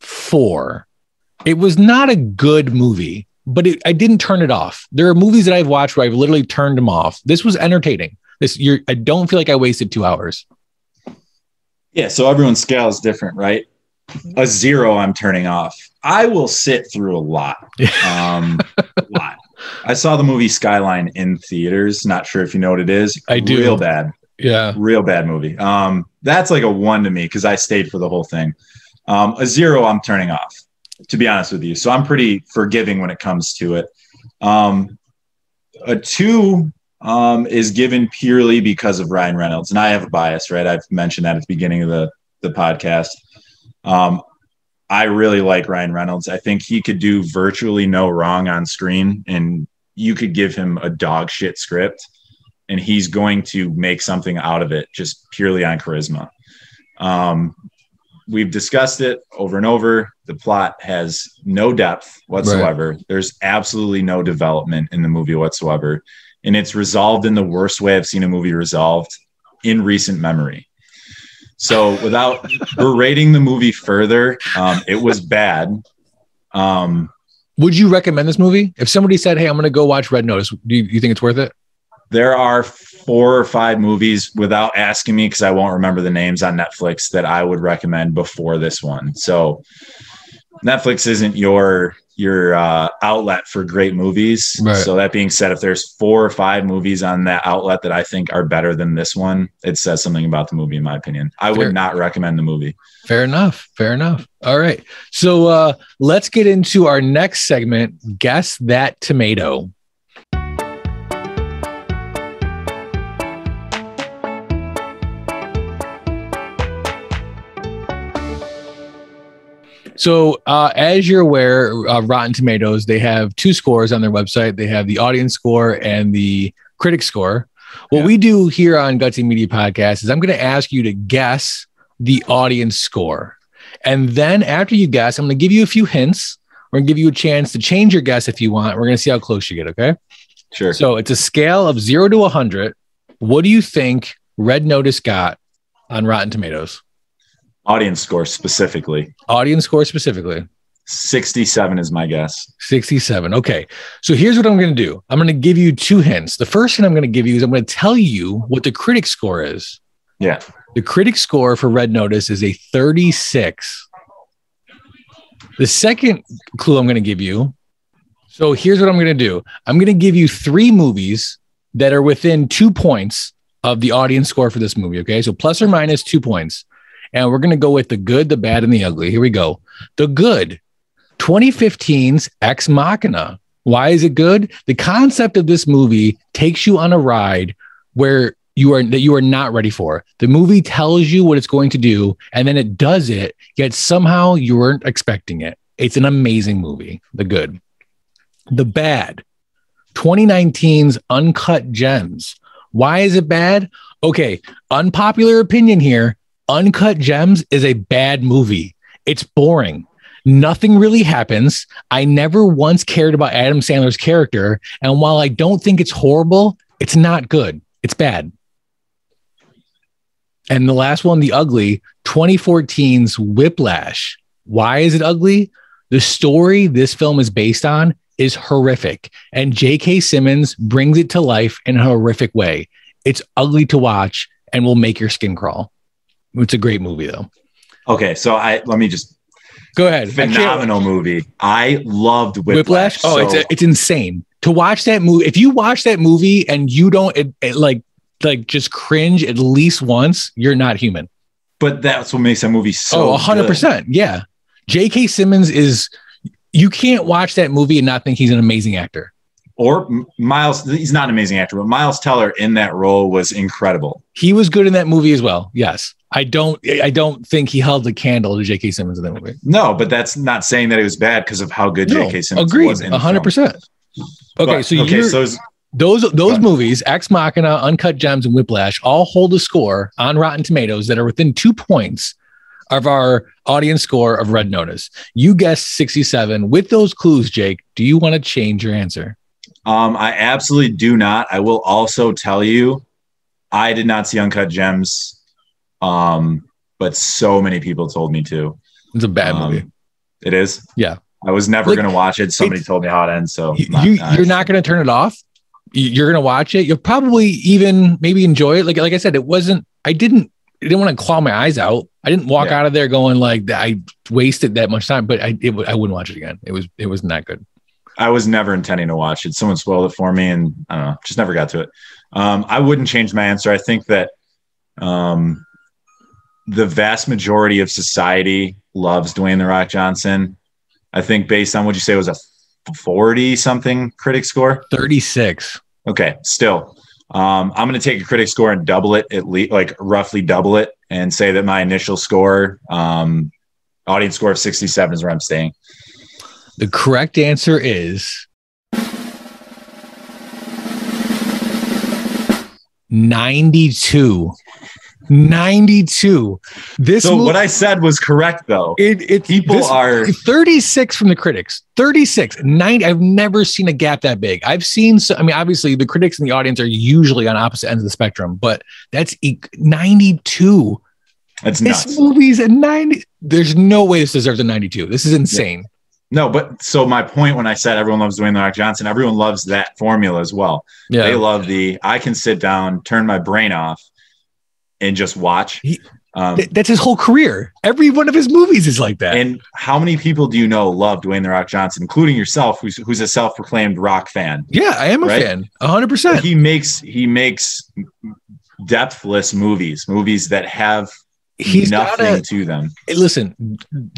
4. It was not a good movie, but I didn't turn it off. There are movies that I've watched where I've literally turned them off. This was entertaining. I don't feel like I wasted 2 hours. Yeah, so everyone's scale is different, right? A 0 I'm turning off. I will sit through a lot. A lot. I saw the movie Skyline in theaters. Not sure if you know what it is. I do. Real bad. Yeah. Real bad movie. That's like a 1 to me because I stayed for the whole thing. A 0 I'm turning off, to be honest with you. So I'm pretty forgiving when it comes to it. A 2 is given purely because of Ryan Reynolds. And I have a bias, right? I've mentioned that at the beginning of the podcast. I really like Ryan Reynolds. I think he could do virtually no wrong on screen, and you could give him a dog shit script and he's going to make something out of it just purely on charisma. We've discussed it over and over. The plot has no depth whatsoever. Right. There's absolutely no development in the movie whatsoever. And it's resolved in the worst way I've seen a movie resolved in recent memory. So without berating the movie further, it was bad. Would you recommend this movie? If somebody said, hey, I'm going to go watch Red Notice, do you think it's worth it? There are 4 or 5 movies, without asking me, because I won't remember the names, on Netflix that I would recommend before this one. So Netflix isn't your outlet for great movies. Right. So that being said, if there's 4 or 5 movies on that outlet that I think are better than this one, it says something about the movie, in my opinion. I would not recommend the movie. Fair enough. All right. So let's get into our next segment, Guess That Tomato. So as you're aware, Rotten Tomatoes, they have 2 scores on their website. They have the audience score and the critic score. What we do here on Gutsy Media Podcast is I'm going to ask you to guess the audience score. And then after you guess, I'm going to give you a few hints. We're going to give you a chance to change your guess if you want. We're going to see how close you get, okay? Sure. So it's a scale of 0 to 100. What do you think Red Notice got on Rotten Tomatoes? Audience score specifically. 67 is my guess. 67. Okay. So here's what I'm going to do. I'm going to give you 2 hints. The first hint I'm going to give you is I'm going to tell you what the critic score is. Yeah. The critic score for Red Notice is a 36. The second clue I'm going to give you. So here's what I'm going to do. I'm going to give you 3 movies that are within 2 points of the audience score for this movie. Okay. So plus or minus 2 points. And we're going to go with the good, the bad, and the ugly. Here we go. The good, 2015's Ex Machina. Why is it good? The concept of this movie takes you on a ride where you are not ready for. The movie tells you what it's going to do, and then it does it, yet somehow you weren't expecting it. It's an amazing movie. The good. The bad, 2019's Uncut Gems. Why is it bad? Okay, unpopular opinion here. Uncut Gems is a bad movie. It's boring. Nothing really happens. I never once cared about Adam Sandler's character. And while I don't think it's horrible, it's not good. It's bad. And the last one, the ugly, 2014's Whiplash. Why is it ugly? The story this film is based on is horrific. And J.K. Simmons brings it to life in a horrific way. It's ugly to watch and will make your skin crawl. It's a great movie, though. Okay, so let me just go ahead. Phenomenal movie. I loved Whiplash. Oh, so it's insane to watch that movie. If you watch that movie and you don't like just cringe at least once, you're not human. But that's what makes that movie so 100%. Yeah, J.K. Simmons is. You can't watch that movie and not think he's an amazing actor. or Miles. He's not an amazing actor, but Miles Teller in that role was incredible. He was good in that movie as well. Yes. I don't think he held the candle to J.K. Simmons in that movie. No, but that's not saying that it was bad because of how good J.K. Simmons was in 100%. Okay, so those movies, Ex Machina, Uncut Gems, and Whiplash, all hold a score on Rotten Tomatoes that are within 2 points of our audience score of Red Notice. You guessed 67. With those clues, Jake, do you want to change your answer? I absolutely do not. I will also tell you, I did not see Uncut Gems. But so many people told me to. It's a bad movie. It is. Yeah. I was never going to watch it. Somebody told me how it ends. So you're not going to turn it off. You're going to watch it. You'll probably even maybe enjoy it. Like I said, I didn't want to claw my eyes out. I didn't walk out of there going like I wasted that much time, but I wouldn't watch it again. It was not good. I was never intending to watch it. Someone spoiled it for me and I don't know, just never got to it. I wouldn't change my answer. I think that, the vast majority of society loves Dwayne "The Rock" Johnson. I think based on what you say was a 40-something critic score. 36. Okay, still. I'm going to take a critic score and double it, at least, like roughly double it, and say that my initial score, audience score of 67 is where I'm staying. The correct answer is 92. 92. What I said was correct, though. People are 36 from the critics. 36. 90. I've never seen a gap that big. I've seen. Obviously, the critics and the audience are usually on opposite ends of the spectrum, but that's 92. That's nuts. This movie's at 90. There's no way this deserves a 92. This is insane. Yeah. No, but so my point when I said everyone loves Dwayne "The Rock" Johnson, everyone loves that formula as well. Yeah. They love I can sit down, turn my brain off, and just watch. That's his whole career. Every one of his movies is like that. And how many people do you know love Dwayne "The Rock" Johnson, including yourself, who's a self-proclaimed Rock fan? Yeah, I am a fan. 100%. He makes depthless movies that have nothing to them. Listen,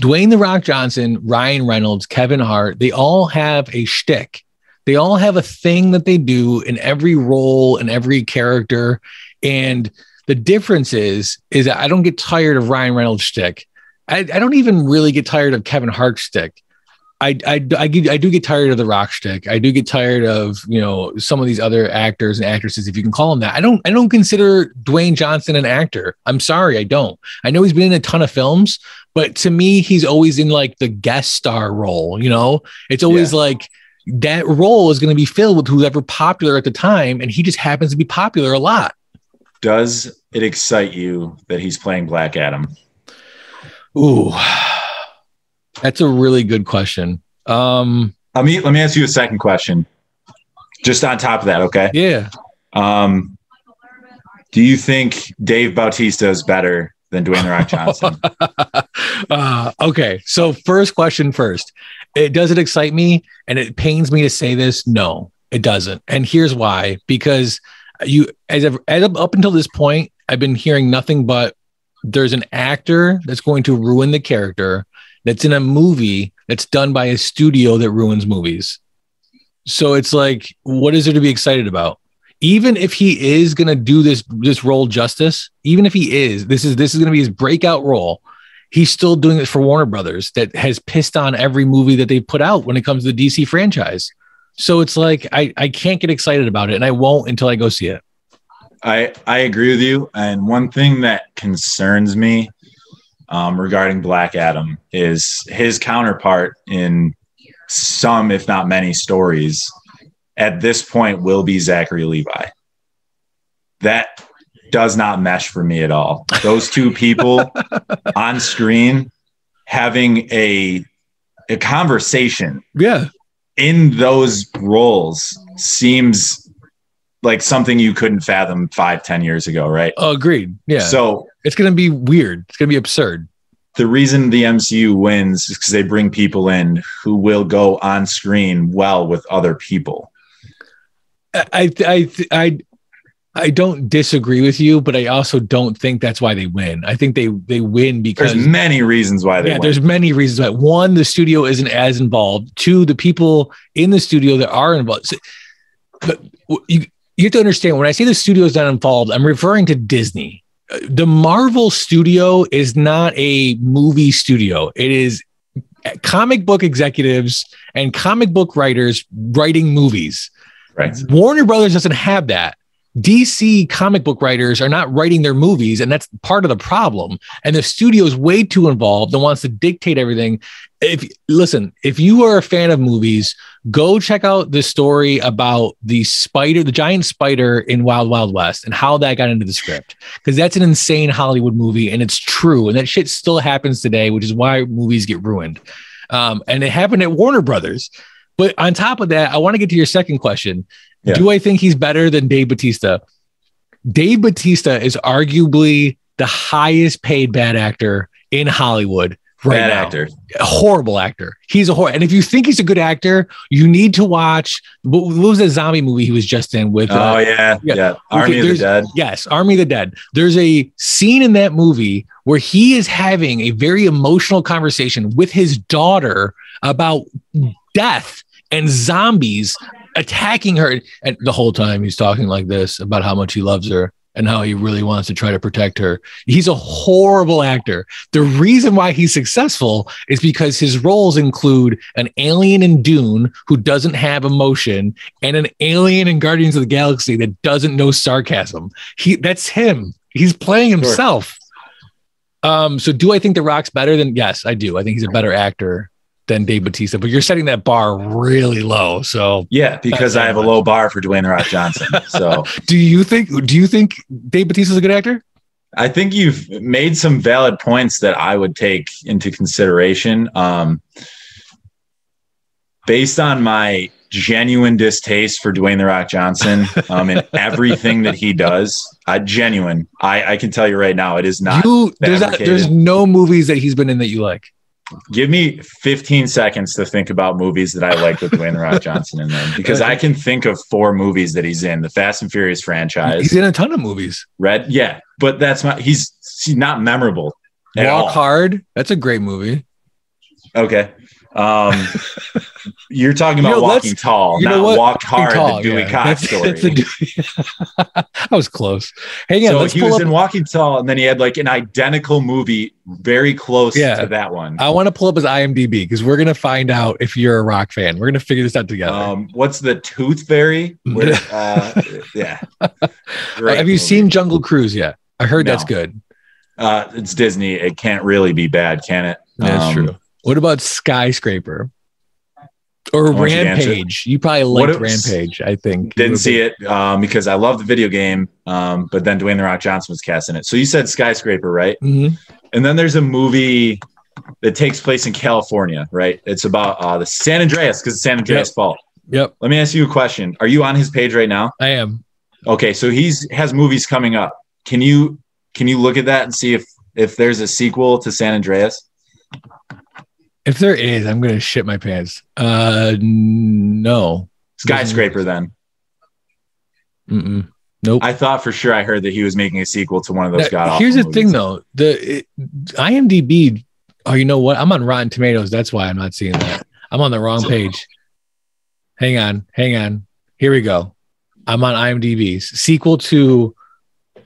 Dwayne "The Rock" Johnson, Ryan Reynolds, Kevin Hart, they all have a shtick. They all have a thing that they do in every role and every character. And the difference is that I don't get tired of Ryan Reynolds' shtick. I don't even really get tired of Kevin Hart's shtick. I do get tired of the Rock shtick. I do get tired of, some of these other actors and actresses, if you can call them that. I don't consider Dwayne Johnson an actor. I'm sorry, I don't. I know he's been in a ton of films, but to me, he's always in like the guest star role. It's always like that role is going to be filled with whoever popular at the time, and he just happens to be popular a lot. Does it excite you that he's playing Black Adam? Ooh, that's a really good question. Let me ask you a second question. Just on top of that, okay? Yeah. Do you think Dave Bautista is better than Dwayne "The Rock" Johnson? Okay. So first question first. Does it excite me? And it pains me to say this. No, it doesn't. And here's why. Because up until this point, I've been hearing nothing but there's an actor that's going to ruin the character that's in a movie that's done by a studio that ruins movies. So it's like, what is there to be excited about? Even if he is going to do this role justice, even if he is, this is going to be his breakout role. He's still doing it for Warner Brothers that has pissed on every movie that they put out when it comes to the DC franchise. So it's like, I can't get excited about it, and I won't until I go see it. I agree with you. And one thing that concerns me regarding Black Adam is his counterpart in some, if not many, stories at this point will be Zachary Levi. That does not mesh for me at all. Those two people on screen having a conversation in those roles seems like something you couldn't fathom 5-10 years ago, right? Oh, agreed. Yeah. So it's going to be weird. It's going to be absurd. The reason the MCU wins is because they bring people in who will go on screen well with other people. I don't disagree with you, but I also don't think that's why they win. I think they win because there's many reasons why they win. There's many reasons why. One, the studio isn't as involved. Two, the people in the studio that are involved. you have to understand, when I say the studio is not involved, I'm referring to Disney. The Marvel studio is not a movie studio. It is comic book executives and comic book writers writing movies. Right. Warner Brothers doesn't have that. DC comic book writers are not writing their movies, and that's part of the problem. And the studio is way too involved and wants to dictate everything. If you are a fan of movies, go check out the story about the giant spider in Wild Wild West and how that got into the script, because that's an insane Hollywood movie, and it's true. And that shit still happens today, which is why movies get ruined. And it happened at Warner Brothers. But on top of that, I want to get to your second question. Yeah. Do I think he's better than Dave Bautista? Dave Bautista is arguably the highest paid bad actor in Hollywood right now. Actor. A horrible actor. He's a horrible. And if you think he's a good actor, you need to watch, what was the zombie movie he was just in with? Army of the Dead. Yes, Army of the Dead. There's a scene in that movie where he is having a very emotional conversation with his daughter about death and zombies attacking her, and the whole time he's talking like this about how much he loves her and how he really wants to try to protect her. He's a horrible actor. The reason why he's successful is because his roles include an alien in Dune who doesn't have emotion and an alien in Guardians of the Galaxy that doesn't know sarcasm. That's him. He's playing himself. Sure. So do I think The Rock's better than? Yes, I do. I think he's a better actor than Dave Bautista, but you're setting that bar really low. So yeah, because I have a low bar for Dwayne "The Rock" Johnson. So do you think Dave Bautista is a good actor? I think you've made some valid points that I would take into consideration. Based on my genuine distaste for Dwayne "The Rock" Johnson and everything that he does, I can tell you right now, it is not. There's no movies that he's been in that you like. Give me 15 seconds to think about movies that I like with Dwayne "The Rock" Johnson in them, because I can think of 4 movies that he's in. The Fast and Furious franchise. He's in a ton of movies. Yeah, but he's not memorable at all. Walk Hard. That's a great movie. Okay. You're talking about Walking Tall, not Walk Hard, the Dewey Cox story. I was close. Hang on. So he was in Walking Tall, and then he had like an identical movie very close to that one. I want to pull up his IMDb because we're going to find out if you're a Rock fan. We're going to figure this out together. What's the Tooth Fairy? Yeah. Have you seen Jungle Cruise yet? I heard that's good. It's Disney. It can't really be bad, can it? That's true. What about Skyscraper or Rampage? You probably liked Rampage, I think. Didn't see it because I love the video game, but then Dwayne "The Rock" Johnson was cast in it. So you said Skyscraper, right? Mm-hmm. And then there's a movie that takes place in California, right? It's about the San Andreas, because it's San Andreas Fault. Yep. Let me ask you a question. Are you on his page right now? I am. Okay, so he has movies coming up. Can you look at that and see if there's a sequel to San Andreas? If there is, I'm going to shit my pants. No. Skyscraper then. Nope. I thought for sure I heard that he was making a sequel to one of those god-awful Here's the movies. thing, though. The IMDb. Oh, you know what? I'm on Rotten Tomatoes. That's why I'm not seeing that. I'm on the wrong page. Hang on. Here we go. I'm on IMDb. Sequel to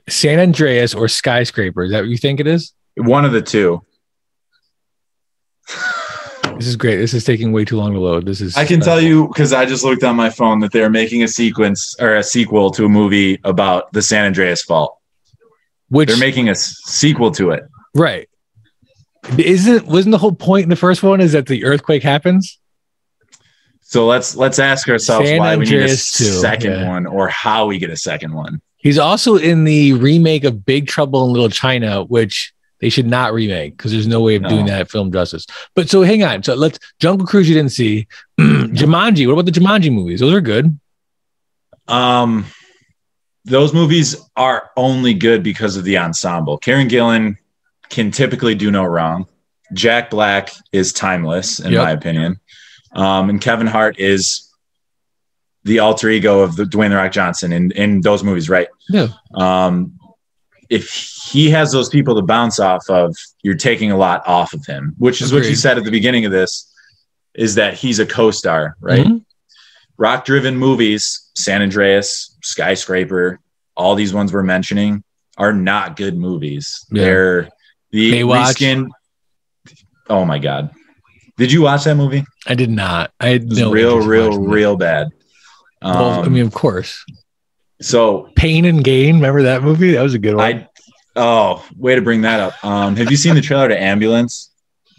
San Andreas or Skyscraper. Is that what you think it is? One of the two. This is great. This is taking way too long to load. I can tell you, because I just looked on my phone, that they're making a sequel to a movie about the San Andreas Fault. Which they're making a sequel to it. Right. Wasn't the whole point in the first one is that the earthquake happens? So let's ask ourselves why we need a second one, or how we get a second one. He's also in the remake of Big Trouble in Little China, which they should not remake because there's no way of doing that film justice. But so hang on. So Jungle Cruise you didn't see. Jumanji. What about the Jumanji movies? Those are good. Those movies are only good because of the ensemble. Karen Gillan can typically do no wrong. Jack Black is timeless, in my opinion. And Kevin Hart is the alter ego of the Dwayne "The Rock" Johnson in those movies, right? Yeah. If he has those people to bounce off of, you're taking a lot off of him, which is what you said at the beginning of this, is that he's a co-star, right? Mm-hmm. rock-driven movies, San Andreas, Skyscraper, all these ones we're mentioning are not good movies. Yeah. They're the reskin. Oh my God. Did you watch that movie? I did not. It was real bad. Well, I mean, of course. So Pain and Gain, remember that movie? That was a good one. Way to bring that up. Have you seen the trailer to Ambulance?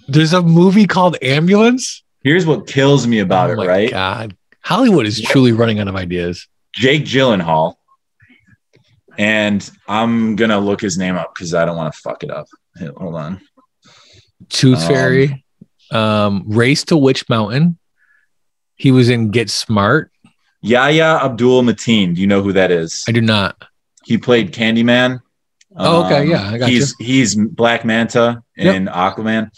There's a movie called Ambulance? Here's what kills me about it, right? God. Hollywood is truly running out of ideas. Jake Gyllenhaal. And I'm going to look his name up because I don't want to fuck it up. Hold on. Tooth Fairy. Race to Witch Mountain. He was in Get Smart. Yahya Abdul-Mateen. Do you know who that is? I do not. He played Candyman. Okay. Yeah, I got you. He's Black Manta in Aquaman.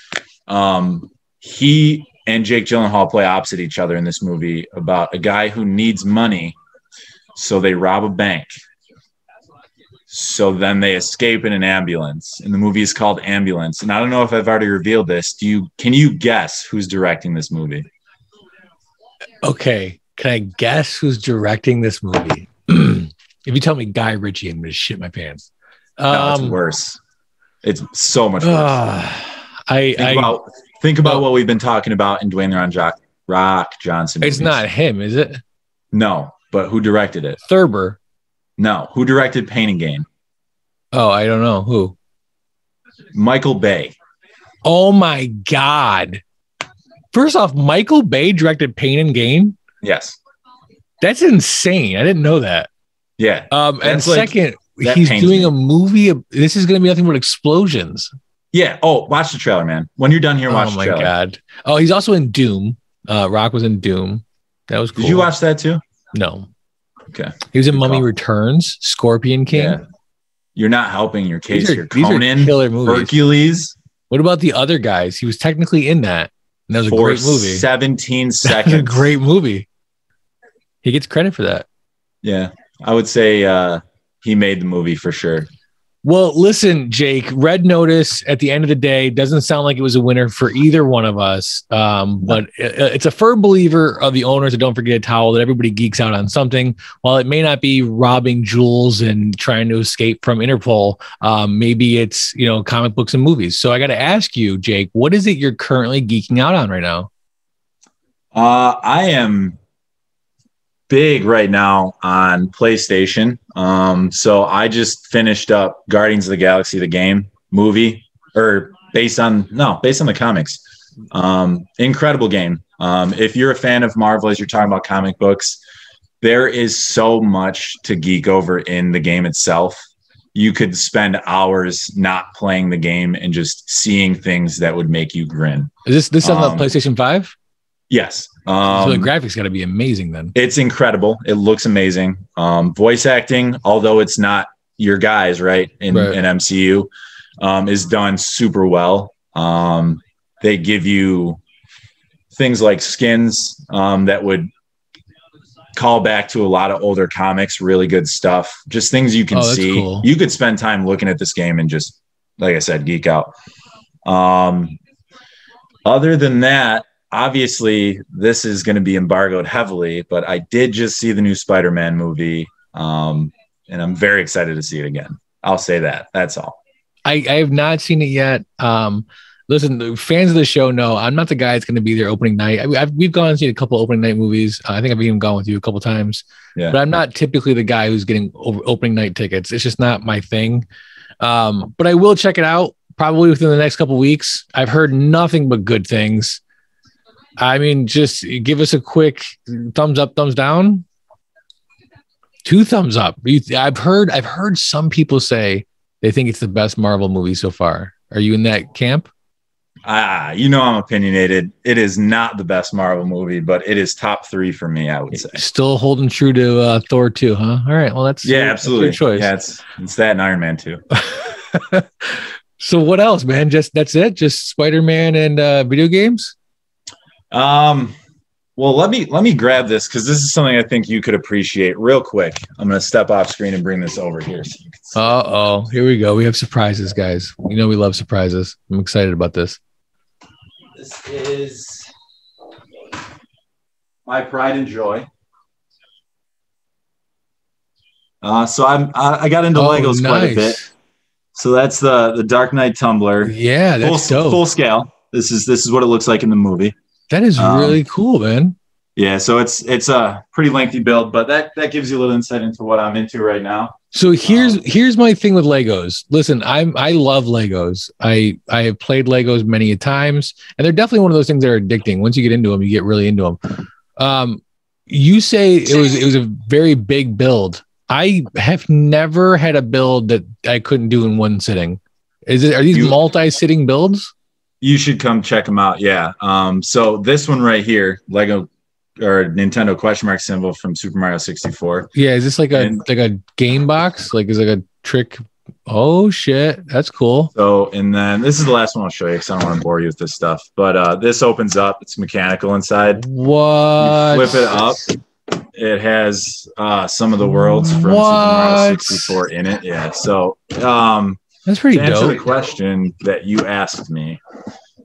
He and Jake Gyllenhaal play opposite each other in this movie about a guy who needs money. So they rob a bank. So then they escape in an ambulance, and the movie is called Ambulance. And I don't know if I've already revealed this. Can you guess who's directing this movie? Okay. Can I guess who's directing this movie? If you tell me Guy Ritchie, I'm going to shit my pants. No, it's worse. It's so much worse. Think about what we've been talking about in Dwayne Rock Johnson movies. It's not him, is it? No, but who directed it? Thurber. No, who directed Pain and Gain? Oh, I don't know. Who? Michael Bay. Oh, my God. First off, Michael Bay directed Pain and Gain? Yes. That's insane. I didn't know that. Yeah. And second, he's doing a movie. This is going to be nothing but explosions. Yeah. Oh, watch the trailer, man. When you're done here, watch the trailer. Oh, my God. Oh, he's also in Doom. Rock was in Doom. That was cool. Did you watch that too? No. Okay. He was in Mummy Returns, Scorpion King. Yeah. You're not helping your case. You're Conan, killer movies. Hercules. What about the other guys? He was technically in that. And that was a great movie. 17 seconds. A great movie. He gets credit for that. Yeah. I would say he made the movie for sure. Well, listen, Jake, Red Notice at the end of the day doesn't sound like it was a winner for either one of us. But it's a firm believer of the owners of Don't Forget a Towel that everybody geeks out on something. While it may not be robbing jewels and trying to escape from Interpol, maybe it's, comic books and movies. So I got to ask you, Jake, what is it you're currently geeking out on right now? I am big right now on PlayStation. So I just finished up Guardians of the Galaxy, the game movie, or based on the comics. Incredible game. If you're a fan of Marvel, as you're talking about comic books, there is so much to geek over in the game itself. You could spend hours not playing the game and just seeing things that would make you grin. Is this on the PlayStation 5? Yes. So the graphics got to be amazing then. It's incredible. It looks amazing. Voice acting, although it's not your guys, right, in MCU, is done super well. They give you things like skins that would call back to a lot of older comics, really good stuff. Just things you can see. Cool. You could spend time looking at this game and just, like I said, geek out. Other than that, obviously, this is going to be embargoed heavily, but I did just see the new Spider-Man movie, and I'm very excited to see it again. I'll say that. That's all. I have not seen it yet. Listen, the fans of the show know I'm not the guy that's going to be there opening night. We've gone and seen a couple opening night movies. I think I've even gone with you a couple times. Yeah. But I'm not typically the guy who's getting opening night tickets. It's just not my thing. But I will check it out probably within the next couple of weeks. I've heard nothing but good things. I mean, just give us a quick thumbs up, thumbs down. 2 thumbs up. I've heard some people say they think it's the best Marvel movie so far. Are you in that camp? I'm opinionated. It is not the best Marvel movie, but it is top 3 for me, I would say. Still holding true to Thor 2, huh? All right. Well, that's absolutely that's your choice. Yeah, it's that and Iron Man 2. So what else, man? That's it? Just Spider-Man and video games? Well, let me grab this because this is something I think you could appreciate real quick. I'm going to step off screen and bring this over here. So you can see. Here we go. We have surprises, guys. We love surprises. I'm excited about this. This is my pride and joy. So I got into Legos quite a bit. So that's the Dark Knight tumbler. Yeah, that's dope. Full scale. This is what it looks like in the movie. That is really cool, man. Yeah, so it's a pretty lengthy build, but that gives you a little insight into what I'm into right now. So here's my thing with Legos. Listen, I love Legos. I have played Legos many a times, and they're definitely one of those things that are addicting. Once you get into them, you get really into them. You say it was a very big build. I have never had a build that I couldn't do in one sitting. Are these multi-sitting builds? You should come check them out. Yeah. So this one right here, Lego or Nintendo question mark symbol from Super Mario 64. Yeah. Is this like a game box? Like is it like a trick? Oh shit. That's cool. So, and then this is the last one I'll show you because I don't want to bore you with this stuff, but this opens up. It's mechanical inside. What? You flip it up. It has some of the worlds from Super Mario 64 in it. Yeah. So that's pretty dope. To answer the question that you asked me,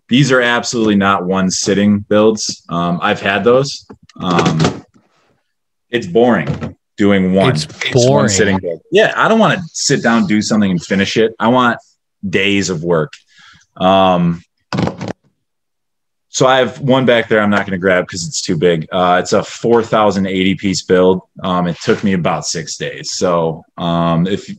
these are absolutely not one sitting builds. I've had those. It's boring doing one. It's boring. One sitting build. Yeah, I don't want to sit down, do something, and finish it. I want days of work. So I have one back there I'm not going to grab because it's too big. It's a 4,080 piece build. It took me about 6 days. So if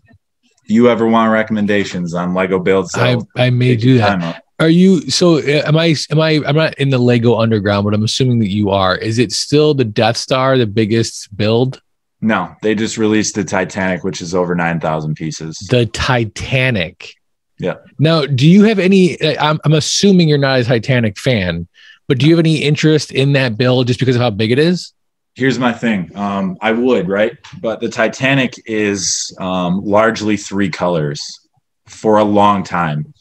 you ever want recommendations on Lego builds, I may do that. Are you? So am I? I'm not in the Lego underground, but I'm assuming that you are. Is it still the Death Star, the biggest build? No, they just released the Titanic, which is over 9,000 pieces. The Titanic. Yeah. Now, do you have any? I'm assuming you're not a Titanic fan, but do you have any interest in that build just because of how big it is? Here's my thing. I would, right? But the Titanic is largely 3 colors for a long time.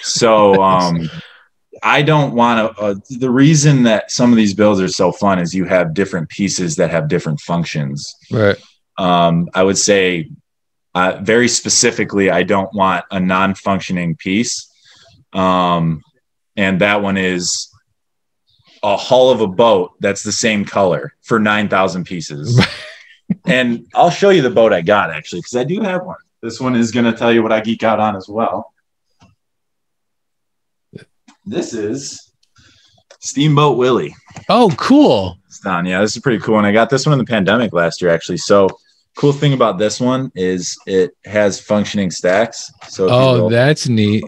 So I don't want to. The reason that some of these builds are so fun is you have different pieces that have different functions. Right. I would say very specifically, I don't want a non-functioning piece. And that one is a hull of a boat that's the same color for 9,000 pieces. And I'll show you the boat I got, actually, because I do have one. This one is going to tell you what I geek out on as well. This is Steamboat Willie. Oh, cool. Yeah, this is pretty cool. And I got this one in the pandemic last year, actually. So cool thing about this one is it has functioning stacks. So that's neat.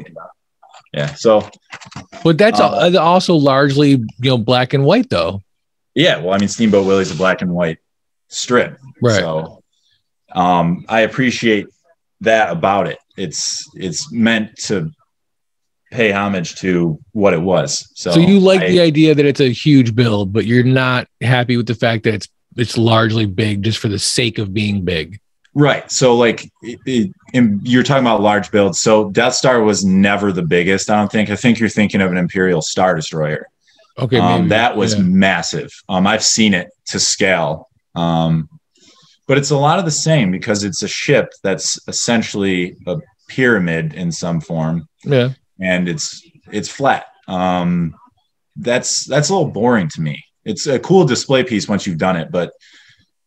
Yeah. So, but that's also largely, black and white though. Yeah. Well, I mean, Steamboat Willie's a black and white strip. Right. So I appreciate that about it. It's meant to pay homage to what it was. So you like the idea that it's a huge build, but you're not happy with the fact that it's largely big just for the sake of being big. Right. So you're talking about large builds. So Death Star was never the biggest, I don't think. I think you're thinking of an Imperial Star Destroyer. Okay. That was massive. I've seen it to scale. But it's a lot of the same because it's a ship that's essentially a pyramid in some form. Yeah. And it's flat. That's a little boring to me. It's a cool display piece once you've done it, but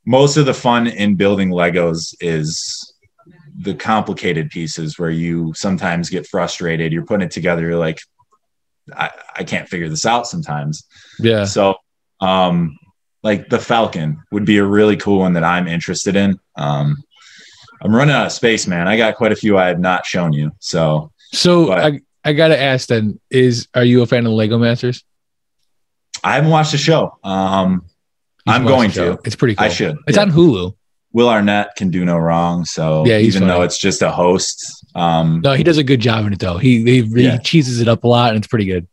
most of the fun in building Legos is the complicated pieces where you sometimes get frustrated. You're putting it together. You're like, I can't figure this out sometimes. Yeah. So, like the Falcon would be a really cool one that I'm interested in. I'm running out of space, man. I got quite a few I have not shown you. I got to ask then, are you a fan of Lego Masters? I haven't watched the show. I'm going to. It's pretty cool. I should. It's on Hulu. Will Arnett can do no wrong. So even though it's just a host. No, he does a good job in it though. He cheeses it up a lot and it's pretty good.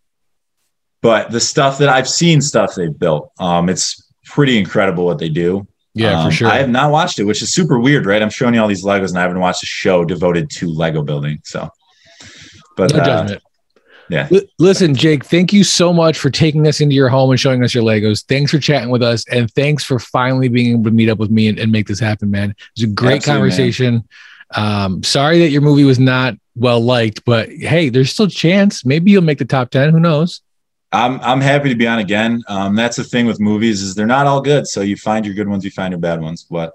But the stuff that I've seen they've built, it's pretty incredible what they do. Yeah, for sure. I have not watched it, which is super weird, right? I'm showing you all these Legos and I haven't watched a show devoted to Lego building. So, but no judgment. Yeah. Listen, Jake, thank you so much for taking us into your home and showing us your Legos. Thanks for chatting with us. And thanks for finally being able to meet up with me and make this happen, man. It was a great conversation. Sorry that your movie was not well liked, but hey, there's still a chance. Maybe you'll make the top 10. Who knows? I'm happy to be on again. That's the thing with movies is they're not all good. So you find your good ones, you find your bad ones. But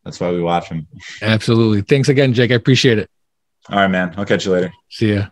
That's why we watch them. Absolutely. Thanks again, Jake. I appreciate it. All right, man. I'll catch you later. See ya.